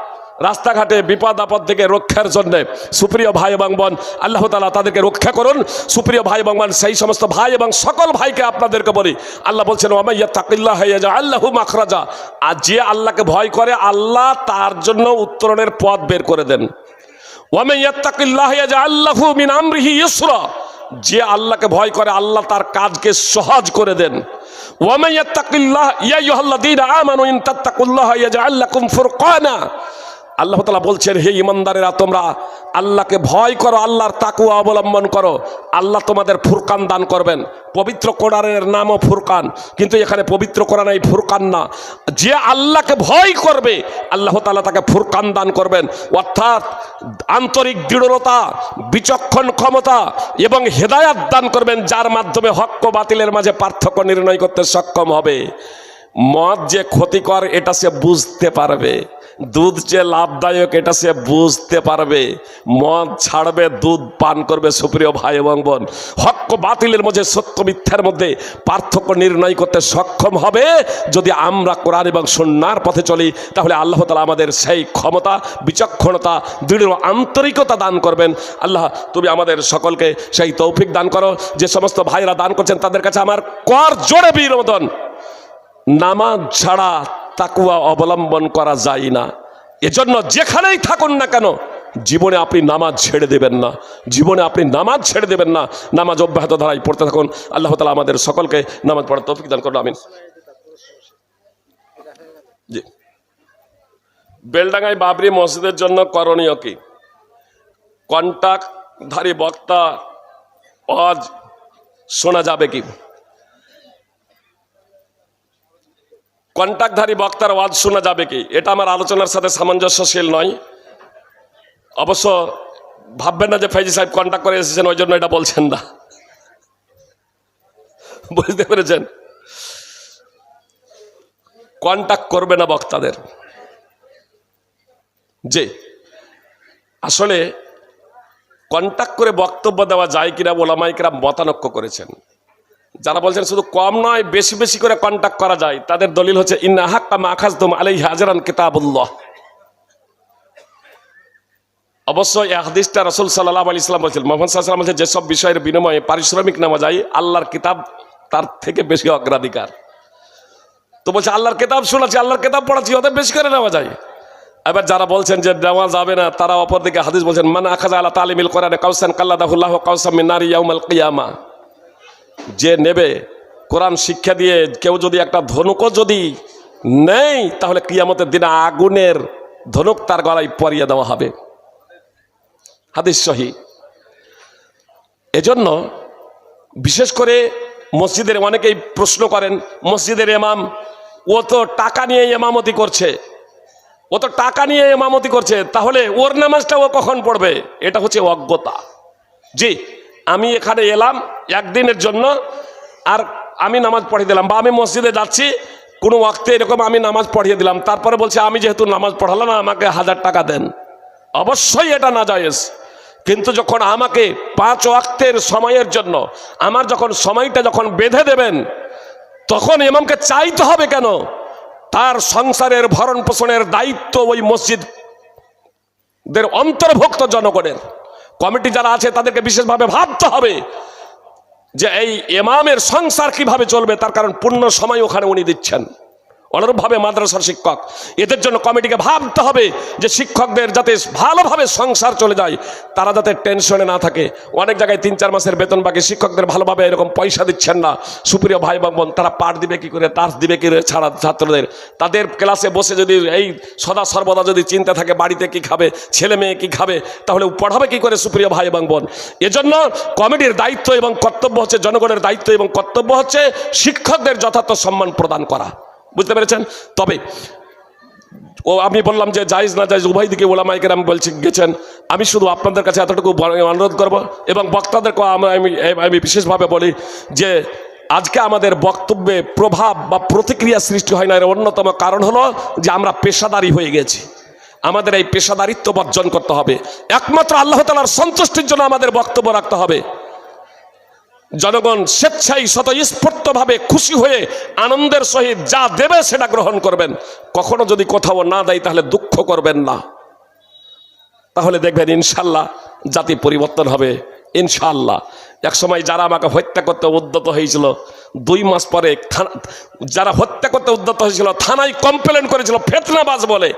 রাস্তাঘাটে বিপদ আপদ থেকে রক্ষার জন্য। সুপ্রিয় ভাই এবং বোন, আল্লাহ তাআলা তাদেরকে রক্ষা করুন। সুপ্রিয় ভাই এবং বোন, সেই সমস্ত ভাই এবং সকল ভাইকে আপনাদেরকে বলি, আল্লাহ বলছেন ওয়া মাইয়াত্তাকিল্লাহা ইয়াজআল লাহু মাখরাজা, আর যে আল্লাহকে ভয় করে আল্লাহ তার জন্য উত্তরণের পথ বের করে দেন। ওয়া মাইয়াত্তাকিল্লাহা ইয়াজআল লাহু মিন আমরিহি ইউসরা, যে আল্লাহকে ভয় করে আল্লাহ তার কাজকে সহজ করে দেন। ওয়া মাইয়াত্তাকিল্লাহ ইয়া আইয়ুহাল্লাযীনা আমানু ইন তাত্তাকুল্লাহা ইয়াজআল লাকুম ফুরকানা, আল্লাহ তাআলা বলছেন হে ঈমানদারেরা, তোমরা আল্লাহকে ভয় করো, আল্লাহর তাকওয়া অবলম্বন করো, আল্লাহ তোমাদের ফুরকান দান করবেন। পবিত্র কোরআনের নামও ফুরকান, কিন্তু এখানে পবিত্র কোরআন এই ফুরকান না। যে আল্লাহকে ভয় করবে আল্লাহ তাআলা তাকে ফুরকান দান করবেন, অর্থাৎ আন্তরিক দৃঢ়তা, বিচক্ষণ ক্ষমতা এবং হেদায়াত দান করবেন, যার মাধ্যমে হক ও বাতিলের মাঝে পার্থক্য নির্ণয় করতে সক্ষম হবে। মদ যে ক্ষতিকর এটা সে বুঝতে পারবে, দুধ যে লাভদায়ক এটা সে বুঝতে পারবে, মদ ছাড়বে, দুধ পান করবে। সুপ্রিয় ভাই এবং বোন, হক ও বাতিলের মধ্যে, সত্য মিথ্যার মধ্যে পার্থক্য নির্ণয় করতে সক্ষম হবে যদি আমরা কোরআন এবং সুন্নাহর পথে চলি। তাহলে আল্লাহ তাআলা আমাদের সেই ক্ষমতা, বিচক্ষণতা, দৃঢ় আন্তরিকতা দান করবেন। আল্লাহ তুমি আমাদের সকলকে সেই তৌফিক দান করো। যে সমস্ত ভাইরা দান করছেন তাদের কাছে আমার কর জোড়ে বিনোদন, নামাজ ছাড়া তাকওয়া অবলম্বন করা যায় না। এজন্য যেখানেই থাকুন না কেন জীবনে আপনি নামাজ ছেড়ে দেবেন না, জীবনে আপনি নামাজ ছেড়ে দেবেন না। নামাজ অব্যাহত ধারায় পড়তে থাকুন। আল্লাহ তাআলা আমাদের সকলকে নামাজ পড়ার তৌফিক দান করুন, আমিন। জি, বেলডাঙ্গায় বাবরি মসজিদের জন্য করণীয় কি? কন্টাক্টধারী বক্তা আজ শোনা যাবে কি? কন্টাক্টধারী বক্তার ওয়াজ শোনা যাবে কি? এটা আমার আলোচনার সাথে সামঞ্জস্যশীল নয়। অবশ্য ভাববেন না যে ফেজি সাহেব কন্টাক্ট করে এসেছেন ওই জন্য এটা বলছেন না, বুঝতে পেরেছেন? কন্টাক্ট করবে না বক্তাদের। যে আসলে কন্টাক্ট করে বক্তব্য দেওয়া যায় কিনা ওলামায়ে কেরাম মতানক্য করেছেন। যারা বলছেন শুধু কম নয় বেশি বেশি করে কন্টাক্ট করা যায়, তাদের দলিল হচ্ছে ইন্না হাক্কা মা আখাযতুম আলাইহি আজরান কিতাবুল্লাহ। অবশ্যই এই হাদিসটা রাসূল সাল্লাল্লাহু আলাইহি ওয়াসাল্লাম বলেছেন, মুহাম্মদ সাল্লাল্লাহু আলাইহি ওয়াসাল্লাম বলেছেন যেসব বিষয়ের বিনিময়ে পারিশ্রমিক নেওয়া যায় আল্লাহর কিতাব তার থেকে বেশি অগ্রাধিকার। তো বলছে আল্লাহর কিতাব শোনাচ্ছি, আল্লাহর কিতাব পড়াচ্ছি, ওদের বেশি করে নেওয়া যায়। এবার যারা বলছেন যে নেওয়া যাবে না, তারা অপরদিকে হাদিস বলছেন মান আখাযা আলা তালিমিল কোরআনে কাউসান কাল্লাদাহুল্লাহু কাউসাম মিন নারি ইয়াউমাল কিয়ামা। যে নেবে কোরআন শিক্ষা দিয়ে কেউ যদি একটা ধনুকও যদি নেই, তাহলে কিয়ামতের দিনে আগুনের ধনুক তার গলায় পরিয়ে দেওয়া হবে। হাদিস সহিহ। এজন্য বিশেষ করে মসজিদের অনেকেই প্রশ্ন করেন, মসজিদের ইমাম ও তো টাকা নিয়ে ইমামতি করছে, ও তো টাকা নিয়ে ইমামতি করছে, তাহলে ওর নামাজটা ও কখন পড়বে? এটা হচ্ছে অজ্ঞতা। জি, আমি এখানে এলাম একদিনের জন্য আর আমি নামাজ পড়িয়ে দিলাম, বা আমি মসজিদে যাচ্ছি কোনো ওয়াক্তে এরকম আমি নামাজ পড়িয়ে দিলাম, তারপরে বলছে আমি যেহেতু নামাজ পড়ালাম আমাকে 1000 টাকা দেন। অবশ্যই এটা নাজায়েজ। কিন্তু যখন আমাকে 5 ওয়াক্তের সময়ের জন্য আমার যখন সময়টা যখন বেঁধে দেবেন, তখন ইমামকে চাইতে হবে কেন? তার সংসারের ভরণ পোষণের দায়িত্ব ওই মসজিদের অন্তর্ভুক্ত জনগণের। কমিটি যারা আছে তাদেরকে বিশেষভাবে ভাবতে হবে যে এই ইমামের সংসার কিভাবে চলবে, তার কারণ পূর্ণ সময় ওখানে উনি দিচ্ছেন, অনুরূপভাবে মাদ্রাসার শিক্ষক, এদের জন্য কমিটিকে ভাবতে হবে যে শিক্ষকদের যাতে ভালোভাবে সংসার চলে যায়, তারা যাতে টেনশনে না থাকে। অনেক জায়গায় 3-4 মাসের বেতন বাকি, শিক্ষকদের ভালোভাবে এরকম পয়সা দিচ্ছেন না। সুপ্রিয় ভাই বোন, তারা পাঠ দিবে কি করে, টার্চ দিবে কি করে ছাড়া ছাত্রদের? তাদের ক্লাসে বসে যদি এই সদা সর্বদা যদি চিন্তা থাকে বাড়িতে কি খাবে, ছেলে মেয়ে কি খাবে, তাহলে পড়াবে কি করে সুপ্রিয় ভাই বোন? এজন্য কমিটির দায়িত্ব এবং কর্তব্য হচ্ছে, জনগণের দায়িত্ব এবং কর্তব্য হচ্ছে শিক্ষকদের যথার্থ সম্মান প্রদান করা। বুঝতে পেরেছেন? তবে আমি বললাম যে জায়েজ না জায়েজ উভয় দিকে ওলামায়ে কেরাম গেছেন। আমি শুধু আপনাদের কাছে এতটুকু অনুরোধ করব এবং বক্তাদেরকে আমি বিশেষভাবে বলি যে আজকে আমাদের বক্তব্যে প্রভাব বা প্রতিক্রিয়া সৃষ্টি হয় না, এর অন্যতম কারণ হলো যে আমরা পেশাদারি হয়ে গেছি। আমাদের এই পেশাদারিত্ব বর্জন করতে হবে। একমাত্র আল্লাহ তাআলার সন্তুষ্টির জন্য আমাদের বক্তব্য রাখতে হবে। জনগণ স্বেচ্ছায় স্বতঃস্ফূর্তভাবে খুশি হয়ে আনন্দের সহিত যা দেবে সেটা গ্রহণ করবেন। কখনো যদি কোথাও না দেয় তাহলে দুঃখ করবেন না, তাহলে দেখবেন ইনশাল্লাহ জাতি পরিবর্তন হবে ইনশাল্লাহ। এক সময় যারা আমাকে হত্যা করতে উদ্যত হয়েছিল, 2 মাস পরে যারা হত্যা করতে উদ্যত হয়েছিল থানায় কমপ্লেন করেছিল ফিতনাবাজ বলে,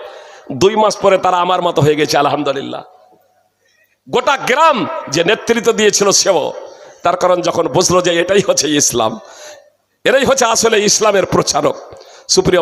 2 মাস পরে তারা আমার মতো হয়ে গেছে আলহামদুলিল্লাহ। গোটা গ্রাম যে নেতৃত্ব দিয়েছিল সেও, তার কারণ যখন বুঝলো যে এটাই হচ্ছে ইসলাম, এরাই হচ্ছে আসলে ইসলামের প্রচারক। সুপ্রিয়